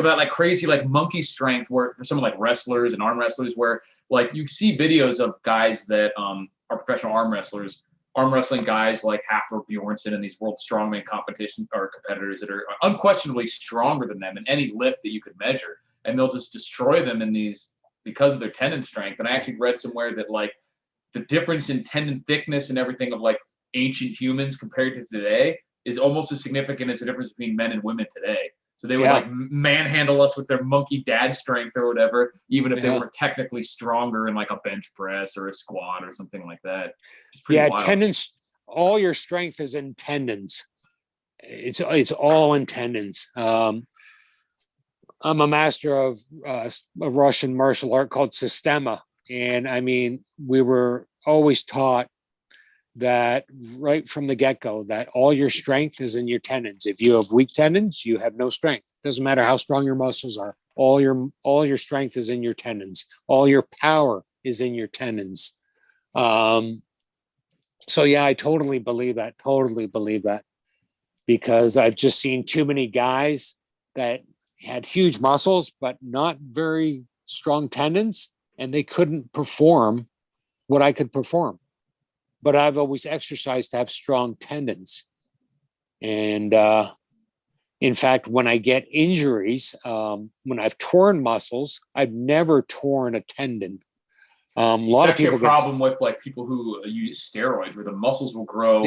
that crazy like monkey strength, where for some like wrestlers and arm wrestlers, where like you see videos of guys that are professional arm wrestling guys like Hafthor Bjornsson and these world strongman competition or competitors that are unquestionably stronger than them in any lift that you could measure, and they'll just destroy them in these because of their tendon strength. And I actually read somewhere that like the difference in tendon thickness and everything of like ancient humans compared to today is almost as significant as the difference between men and women today. So they would like manhandle us with their monkey dad strength or whatever, even if they were technically stronger in like a bench press or a squat or something like that. Wild. Tendons, all your strength is in tendons. It's all in tendons. I'm a master of a Russian martial art called Sistema. And I mean, we were always taught that right from the get-go, that all your strength is in your tendons. If you have weak tendons, you have no strength. Doesn't matter how strong your muscles are. All your strength is in your tendons. All your power is in your tendons. So yeah, I totally believe that. Because I've just seen too many guys that had huge muscles, but not very strong tendons, and they couldn't perform what I could perform. But I've always exercised to have strong tendons. And in fact, when I get injuries, when I've torn muscles, I've never torn a tendon. A lot of people get a problem with like people who use steroids, where the muscles will grow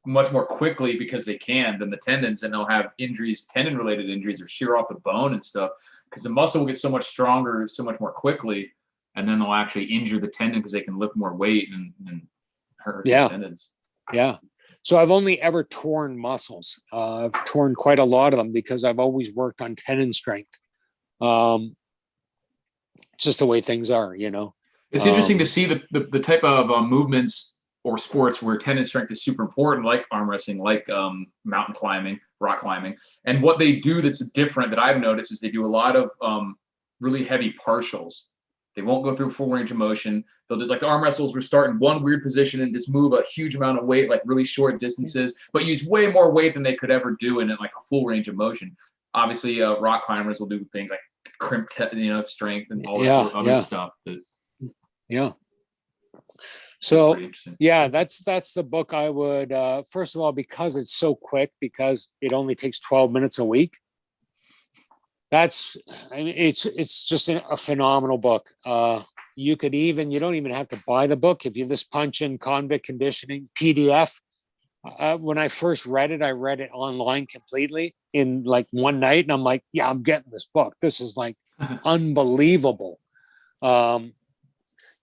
much more quickly because they can than the tendons, and they'll have injuries, tendon-related injuries, or shear off the bone and stuff, because the muscle will get so much stronger, so much more quickly, and then they'll actually injure the tendon because they can lift more weight and hurt the tendons. Yeah. So I've only ever torn muscles. I've torn quite a lot of them because I've always worked on tendon strength. Just the way things are, you know. It's interesting to see the type of movements or sports where tendon strength is super important, like arm wrestling, like mountain climbing, rock climbing. And what they do that's different that I've noticed is they do a lot of really heavy partials. They won't go through full range of motion. They'll just, like the arm wrestlers, will start in one weird position and just move a huge amount of weight, like really short distances, but use way more weight than they could ever do in like a full range of motion. Obviously, rock climbers will do things like crimp, strength and all this other stuff. So yeah, that's the book I would, first of all, because it's so quick, because it only takes 12 minutes a week. It's just a phenomenal book. You don't even have to buy the book. If you just punch in Convict Conditioning PDF, when I first read it, I read it online completely in like one night. And I'm like, yeah, I'm getting this book. This is like unbelievable. What's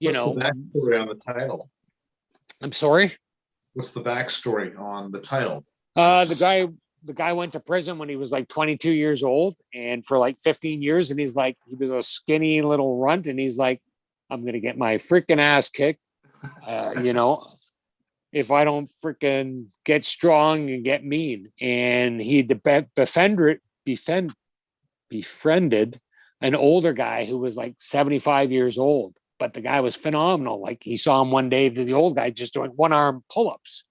the backstory on the title? I'm sorry? What's the backstory on the title? The guy went to prison when he was like 22 years old, and for like 15 years. And he was a skinny little runt. And he's like, I'm going to get my freaking ass kicked. If I don't freaking get strong and get mean. And he befriended an older guy who was like 75 years old. But the guy was phenomenal. Like, he saw him one day, the old guy just doing one arm pull-ups,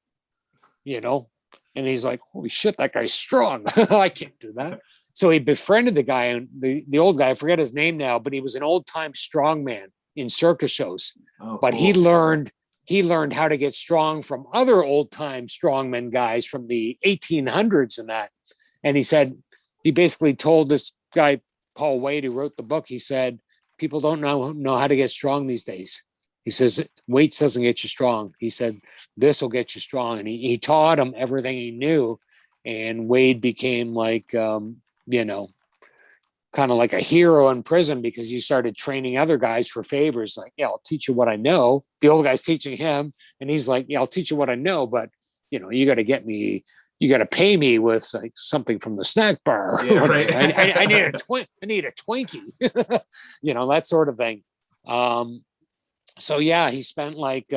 and he's like, holy shit, that guy's strong. I can't do that. So he befriended the guy, and the old guy, I forget his name now, but he was an old time strongman in circus shows. But cool. He learned how to get strong from other old time strongman guys from the 1800s and that. And he said, he basically told this guy, Paul Wade, who wrote the book, he said, people don't know how to get strong these days. He says, weights doesn't get you strong. He said, this will get you strong. And he taught him everything he knew. And Wade became like, you know, kind of like a hero in prison because he started training other guys for favors. Like, yeah, I'll teach you what I know. The old guy's teaching him. And he's like, yeah, I'll teach you what I know. But, you know, you got to get me, you got to pay me with like something from the snack bar. Yeah, right. I need a Twinkie, you know, that sort of thing. So yeah, he spent like,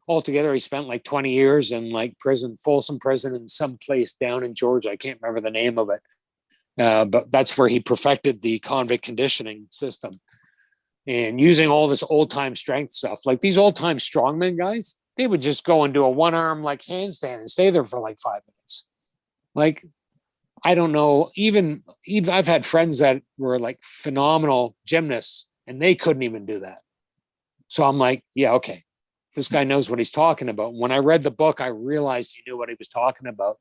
altogether, he spent like 20 years in like prison, Folsom Prison in some place down in Georgia. I can't remember the name of it. But that's where he perfected the convict conditioning system and using all this old time strength stuff. Like these old time strongman guys, they would just go and do a one arm like handstand and stay there for like 5 minutes. Like, I don't know, even I've had friends that were like phenomenal gymnasts and they couldn't even do that. So I'm like, yeah, okay. This guy knows what he's talking about. When I read the book, I realized he knew what he was talking about.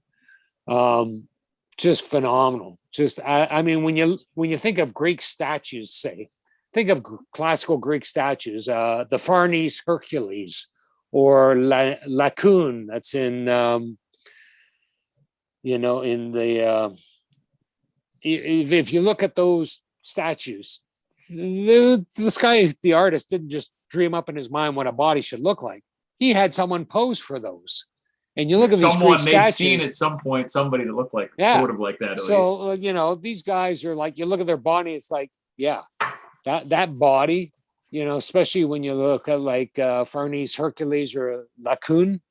Just phenomenal. Just, I mean, when you think of Greek statues, say, think of classical Greek statues, the Farnese Hercules or Laocoon. That's in, you know, in the, if you look at those statues, this guy, the artist, didn't just dream up in his mind what a body should look like. He had someone pose for those. And you look at these Greek statues. Seen at some point somebody that looked like sort of like that. At so least. You know, these guys are like, you look at their body, it's like, yeah, that body, you know, especially when you look at like Farnese Hercules or Laocoon,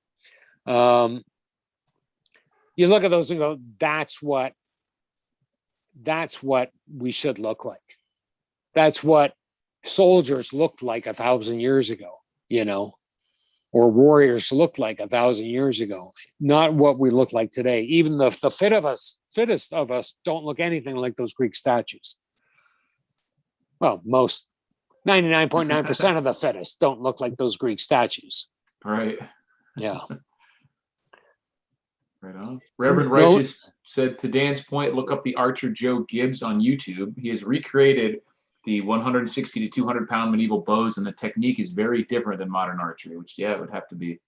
you look at those and go, that's what we should look like. That's what soldiers looked like 1,000 years ago, you know, or warriors looked like 1,000 years ago, not what we look like today. Even the fittest of us don't look anything like those Greek statues. Well, most 99.9% of the fittest don't look like those Greek statues. Right. Yeah. Right on. Reverend Righteous said, to Dan's point, look up the archer Joe Gibbs on YouTube. He has recreated the 160 to 200 pound medieval bows, and the technique is very different than modern archery, which, yeah, it would have to be.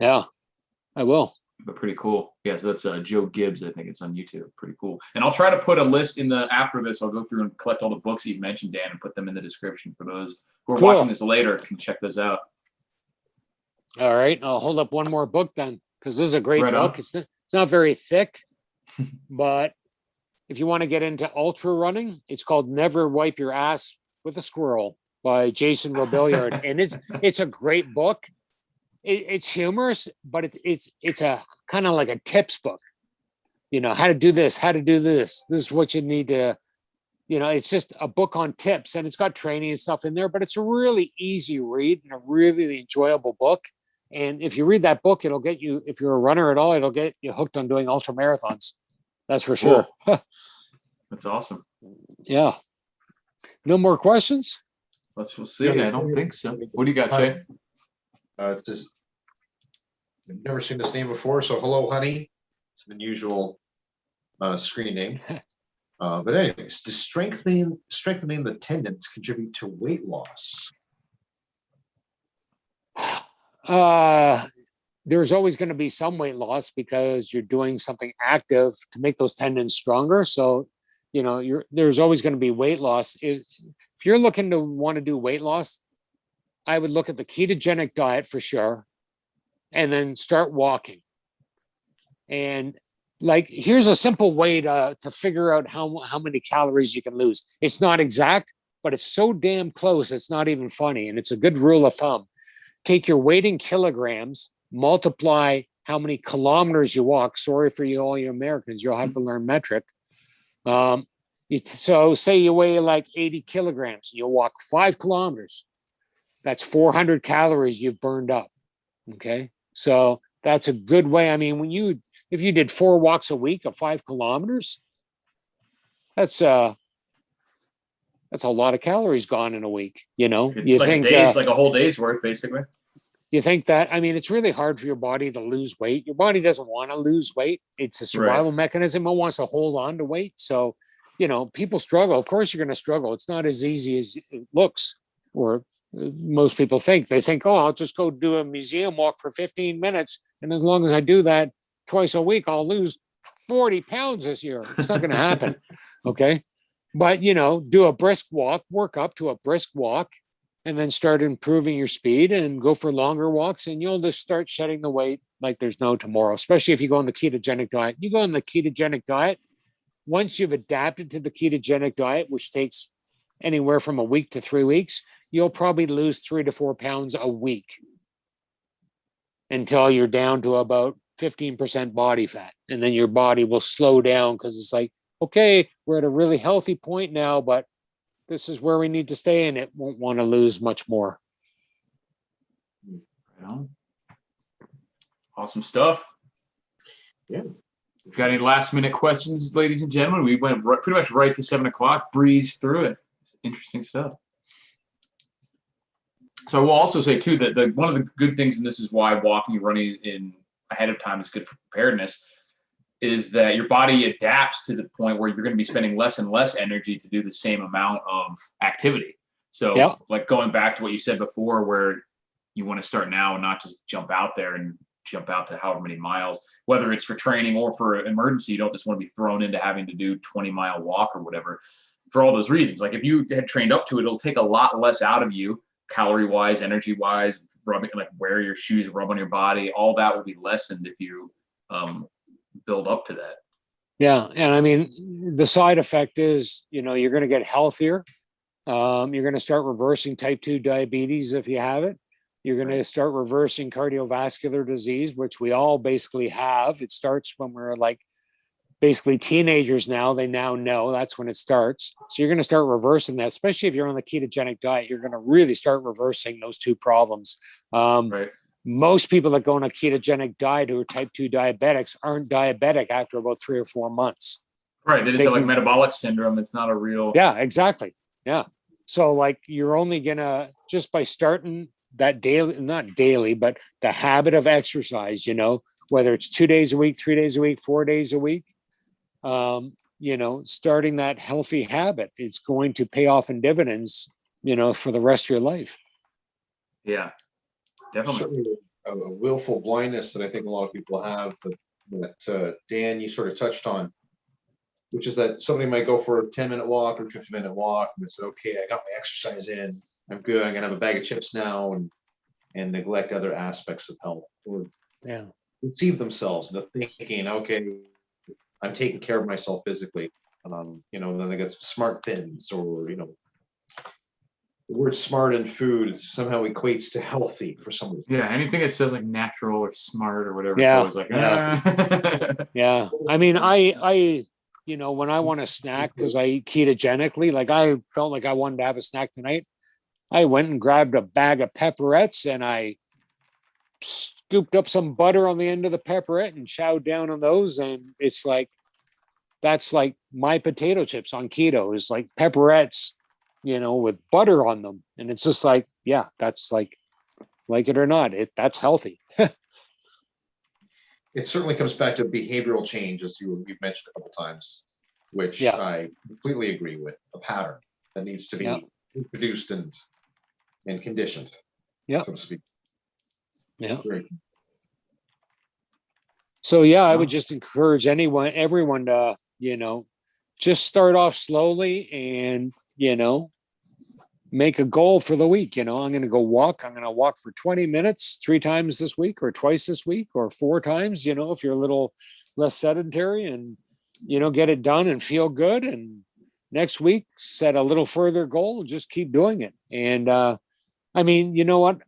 Yeah, I will. But pretty cool. Yeah, so that's Joe Gibbs. I think it's on YouTube. Pretty cool. And I'll try to put a list in the, after this, I'll go through and collect all the books that you've mentioned, Dan, and put them in the description for those who are watching this later can check those out. All right. I'll hold up one more book then, because this is a great book. It's not very thick, but if you want to get into ultra running, it's called Never Wipe Your Ass with a Squirrel by Jason Robillard. And it's a great book. It's humorous, but it's a kind of like a tips book. You know, how to do this, how to do this. This is what you need to, you know, it's just a book on tips, and it's got training and stuff in there, but it's a really easy read and a really enjoyable book. And if you read that book, it'll get you, if you're a runner at all, it'll get you hooked on doing ultra marathons. That's for sure. That's awesome. Yeah. No more questions? We'll see. I don't think so. What do you got, Jay? It's just, I've never seen this name before. So hello, honey. It's an unusual screen name. But anyways, does strengthening the tendons contribute to weight loss? There's always going to be some weight loss because you're doing something active to make those tendons stronger. So, you know, there's always going to be weight loss. If you're looking to want to do weight loss, I would look at the ketogenic diet for sure, and then start walking. And like, here's a simple way to figure out how many calories you can lose. It's not exact, but it's so damn close. It's not even funny. And it's a good rule of thumb. Take your weight in kilograms, multiply how many kilometers you walk. Sorry for you, all you Americans, you'll have to learn metric. So say you weigh like 80 kilograms, you'll walk 5 kilometers. That's 400 calories you've burned up. Okay. So that's a good way. I mean, if you did 4 walks a week of 5 kilometers, that's a lot of calories gone in a week. You know, It's like a whole day's worth, basically. you think that, I mean, it's really hard for your body to lose weight. Your body doesn't want to lose weight. It's a survival mechanism. It wants to hold on to weight. So, people struggle. Of course, you're going to struggle. It's not as easy as it looks, or most people think. They think, oh, I'll just go do a museum walk for 15 minutes. And as long as I do that twice a week, I'll lose 40 pounds this year. It's not going to happen. Okay. But, do a brisk walk, work up to a brisk walk, and then start improving your speed and go for longer walks. And you'll just start shedding the weight like there's no tomorrow, especially if you go on the ketogenic diet. You go on the ketogenic diet, once you've adapted to the ketogenic diet, which takes anywhere from a week to 3 weeks, you'll probably lose 3 to 4 pounds a week until you're down to about 15% body fat. And then your body will slow down because it's like, okay, we're at a really healthy point now, but this is where we need to stay, and it won't want to lose much more. Awesome stuff. Yeah. If you got any last minute questions, ladies and gentlemen, we went pretty much right to 7 o'clock, breezed through it. Interesting stuff. So I will also say too that one of the good things, and this is why walking and running in ahead of time is good for preparedness, is that your body adapts to the point where you're going to be spending less and less energy to do the same amount of activity. So like going back to what you said before, where you want to start now and not just jump out there and jump out to however many miles, whether it's for training or for emergency. You don't just want to be thrown into having to do 20-mile walk or whatever for all those reasons. Like if you had trained up to it, it'll take a lot less out of you, calorie wise, energy wise, rubbing, like where your shoes rub on your body, all that will be lessened if you build up to that. Yeah. And I mean, the side effect is, you're going to get healthier. You're going to start reversing type 2 diabetes if you have it. You're going to start reversing cardiovascular disease, which we all basically have. It starts when we're like basically teenagers now. They now know that's when it starts. So you're going to start reversing that, especially if you're on the ketogenic diet. You're going to really start reversing those two problems. Most people that go on a ketogenic diet who are type 2 diabetics aren't diabetic after about 3 or 4 months. Right. They just have like metabolic syndrome. It's not a real. Yeah, exactly. Yeah. So like you're only going to, just by starting that daily, not daily, but the habit of exercise, whether it's 2 days a week, 3 days a week, 4 days a week, starting that healthy habit, it's going to pay off in dividends, for the rest of your life. Yeah, definitely. Certainly a willful blindness that I think a lot of people have that Dan, you sort of touched on, which is that somebody might go for a 10-minute walk or 50-minute walk and it's okay, I got my exercise in, I'm good, I'm gonna have a bag of chips now, and neglect other aspects of health, or deceive themselves into thinking, okay, I'm taking care of myself physically. Then they get smart thins, or the word smart in food somehow equates to healthy for some reason. Yeah, anything that says like natural or smart or whatever. Yeah, it's always like, yeah. I mean, I when I want a snack, because I eat ketogenically, like I felt like I wanted to have a snack tonight, I went and grabbed a bag of pepperettes and I scooped up some butter on the end of the pepperette and chowed down on those. And it's like, that's like my potato chips on keto is like pepperettes, with butter on them. And it's just like, yeah, that's like it or not, that's healthy. It certainly comes back to behavioral change, as you've mentioned a couple times, which I completely agree with. A pattern that needs to be introduced and conditioned, so to speak. Yeah. Great. So I would just encourage everyone to, just start off slowly and, make a goal for the week. I'm going to go walk. I'm going to walk for 20 minutes 3 times this week, or twice this week, or 4 times, if you're a little less sedentary, and, get it done and feel good. And next week, set a little further goal and just keep doing it. And, I mean, you know what,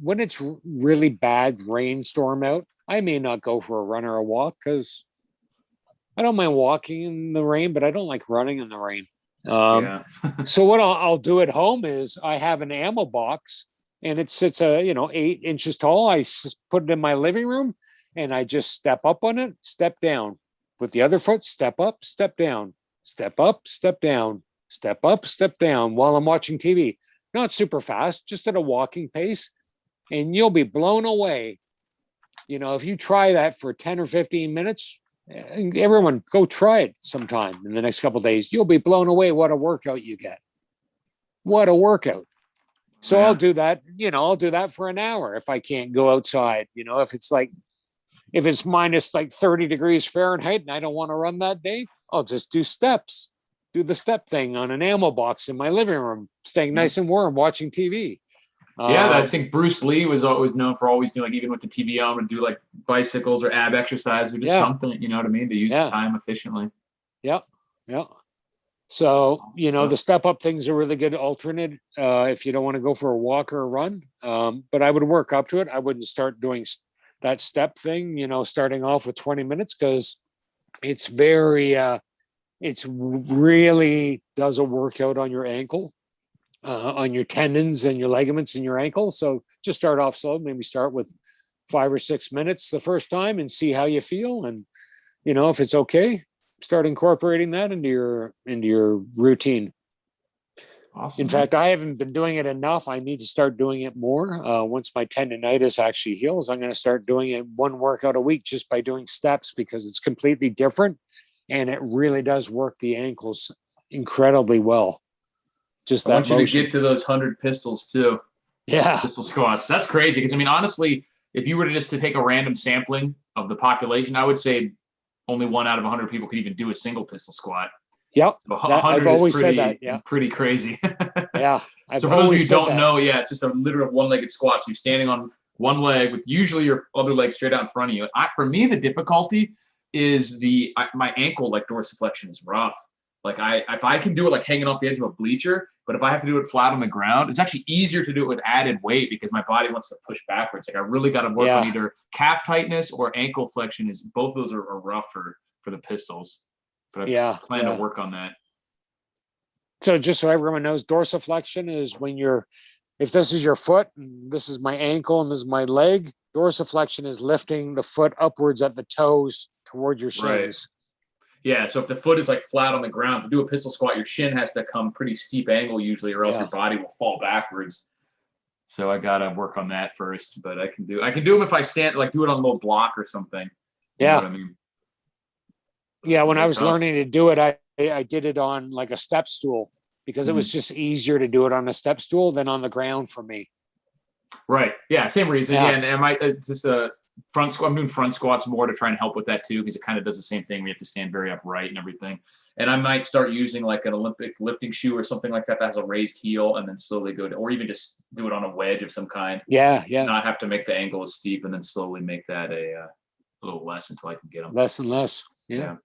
when it's really bad rainstorm out, I may not go for a run or a walk, because I don't mind walking in the rain, but I don't like running in the rain. So what I'll do at home is I have an ammo box, and it sits 8 inches tall. I put it in my living room, and I just step up on it, step down with the other foot, step up, step down, step up, step down, step up, step down while I'm watching TV. Not super fast, just at a walking pace. and you'll be blown away. If you try that for 10 or 15 minutes, everyone go try it sometime in the next couple of days. You'll be blown away what a workout you get. What a workout. So Yeah. I'll do that, I'll do that for an hour if I can't go outside. If it's minus like 30 degrees Fahrenheit and I don't want to run that day, I'll just do steps, do the step thing on an ammo box in my living room, staying nice and warm, watching TV. Yeah, I think Bruce Lee was always known for always doing, like, even with the TV on, would do like bicycles or ab exercise or just something, you know what I mean, to use the time efficiently. Yeah. So, the step up thing's a really good alternate if you don't want to go for a walk or a run. But I would work up to it. I wouldn't start doing that step thing, starting off with 20 minutes, because it's it's really does a workout on your ankle, on your tendons and your ligaments in your ankle. So just start off slow. Maybe start with 5 or 6 minutes the first time and see how you feel. And, if it's okay, start incorporating that into your routine. Awesome. In fact, I haven't been doing it enough. I need to start doing it more. Once my tendonitis actually heals, I'm going to start doing it one workout a week just by doing steps, because it's completely different and it really does work the ankles incredibly well. Just that I want you motion. to get to those 100 pistols too. Yeah. Pistol squats. That's crazy. Because, I mean, honestly, if you were to just to take a random sampling of the population, I would say only 1 out of 100 people could even do a single pistol squat. Yep. So I've always said that. Yeah. Pretty crazy. Yeah. So for those of you who don't know, it's just a literal one-legged squat. So you're standing on one leg with usually your other leg straight out in front of you. For me, the difficulty is my ankle, like dorsiflexion, is rough. Like if I can do it like hanging off the edge of a bleacher, but if I have to do it flat on the ground, it's actually easier to do it with added weight because my body wants to push backwards. Like I really got to work on either calf tightness or ankle flexion. Both of those are rough for the pistols. But I plan to work on that. So just so everyone knows, dorsiflexion is when if this is your foot, and this is my ankle, and this is my leg, dorsiflexion is lifting the foot upwards at the toes toward your shins. Right. Yeah, so if the foot is like flat on the ground, to do a pistol squat, your shin has to come pretty steep angle usually, or else your body will fall backwards. So I gotta work on that first, but I can do them if I stand, like do it on a little block or something. You know what I mean? Yeah, when I was learning to do it, I did it on like a step stool because it was just easier to do it on a step stool than on the ground for me. Right. Yeah, same reason. Yeah, and just a front squat. I'm doing front squats more to try and help with that too, because it kind of does the same thing. We have to stand very upright and everything. And I might start using like an Olympic lifting shoe or something like that has a raised heel, and then slowly go to, or even just do it on a wedge of some kind. Yeah. Not have to make the angle as steep, and then slowly make that a little less until I can get them. Less and less. Yeah.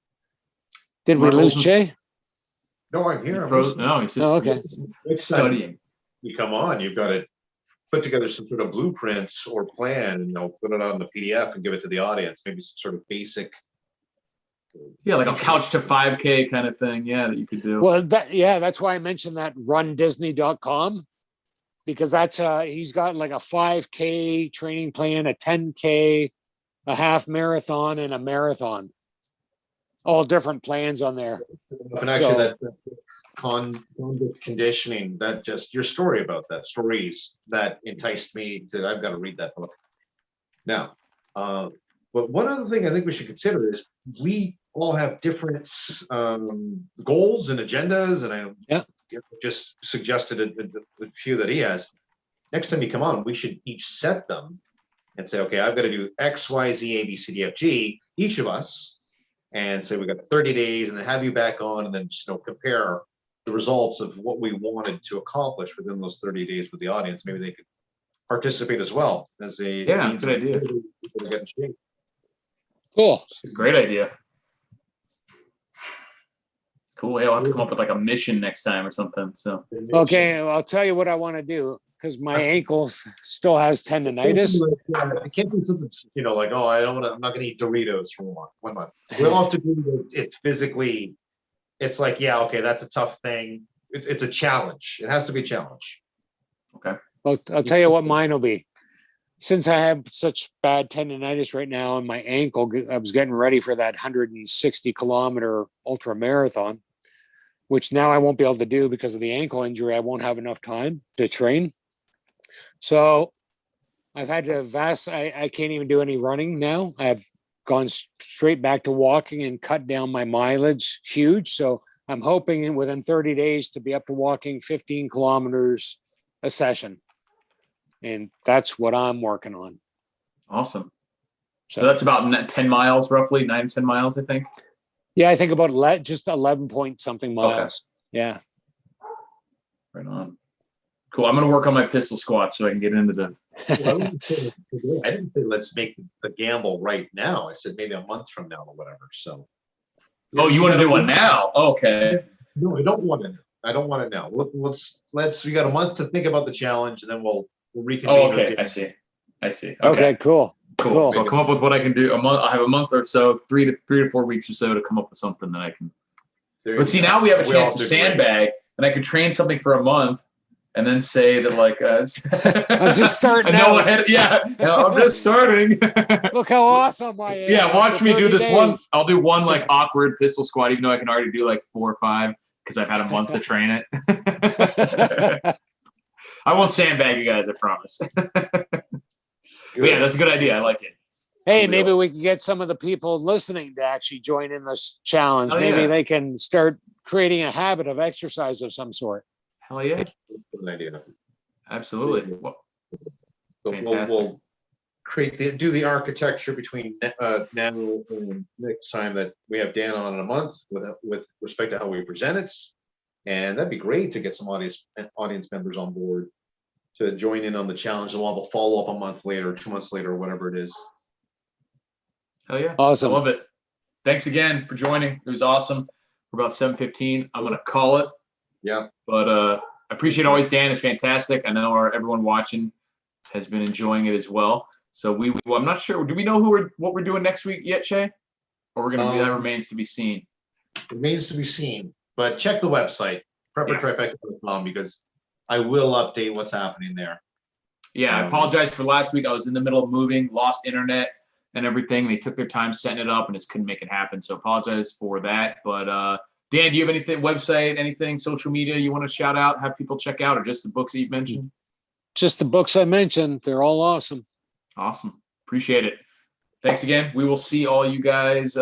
Did we lose Jay? No, I'm here. No, he's just studying. You come on, you've got to put together some sort of blueprints or plan, and put it on the PDF and give it to the audience. Maybe some sort of basic. Yeah, like a couch to 5K kind of thing. Yeah, that you could do. Well, that's why I mentioned that rundisney.com, because that's he's got like a 5K training plan, a 10K, a half marathon, and a marathon. All different plans on there. And actually, that convict conditioning, that just your story about that, stories that enticed me to, I've got to read that book. Now, but one other thing I think we should consider is we all have different goals and agendas, and I just suggested a few that he has. Next time you come on, we should each set them and say, okay, I've got to do X, Y, Z, A, B, C, D, F, G, each of us. And say we got 30 days, and then have you back on, and then just compare the results of what we wanted to accomplish within those 30 days with the audience. Maybe they could participate as well as a good idea. To get in shape. Cool, great idea. Cool. Hey, I'll have to come up with like a mission next time or something. So okay, I'll tell you what I want to do, because my ankle still has tendonitis. I can't do something, like, oh, I'm not going to eat Doritos for 1 month. We'll have to do it physically. It's like, yeah, okay, that's a tough thing. It's a challenge. It has to be a challenge. Okay. Well, I'll tell you what mine will be. Since I have such bad tendonitis right now on my ankle, I was getting ready for that 160-kilometer ultra marathon, which now I won't be able to do because of the ankle injury. I won't have enough time to train. So I've had to I can't even do any running now. I've gone straight back to walking and cut down my mileage huge. So I'm hoping within 30 days to be up to walking 15 kilometers a session. And that's what I'm working on. Awesome. So that's about 10 miles, roughly 9, 10 miles, I think. Yeah, I think about just 11 point something miles. Okay. Yeah. Right on. Cool. I'm going to work on my pistol squats so I can get into the. Well, I didn't say let's make the gamble right now. I said maybe a month from now or whatever. So. Oh, you want to do one now? Okay. No, I don't want to. I don't want it now. Let's. We got a month to think about the challenge, and then we'll reconvene. Oh, okay. I see. Okay. Cool. So I'll come up with what I can do. I have a month or so, 3 to 4 weeks or so to come up with something that I can. But see, now we have a chance to sandbag, and I could train something for a month, and then say that like I'm just starting. No, I'm just starting. Look how awesome I am. Yeah, watch me do this one. I'll do one like awkward pistol squat, even though I can already do like 4 or 5 because I've had a month to train it. I won't sandbag you guys, I promise. But yeah, that's a good idea. I like it. Hey, maybe we can get some of the people listening to actually join in this challenge. Maybe they can start creating a habit of exercise of some sort. Hell yeah. Good idea. Absolutely. We'll do the architecture between now and next time that we have Dan on in a month with respect to how we present it. And that'd be great to get some audience members on board to join in on the challenge, and we'll have a follow-up a month later, 2 months later, or whatever it is. Hell yeah. Awesome. I love it. Thanks again for joining. It was awesome. We're about 7:15. I'm going to call it. Yeah. But I appreciate always, Dan. It's fantastic. I know everyone watching has been enjoying it as well. So I'm not sure. Do we know what we're doing next week yet, Shay? Or we're going to be, that remains to be seen. Remains to be seen. But check the website, preppertrifecta.com, because I will update what's happening there. Yeah, I apologize for last week. I was in the middle of moving, lost internet and everything. They took their time setting it up and just couldn't make it happen. So apologize for that. But Dan, do you have anything, website, anything, social media you want to shout out, have people check out, or just the books that you've mentioned? Just the books I mentioned. They're all awesome. Awesome. Appreciate it. Thanks again. We will see all you guys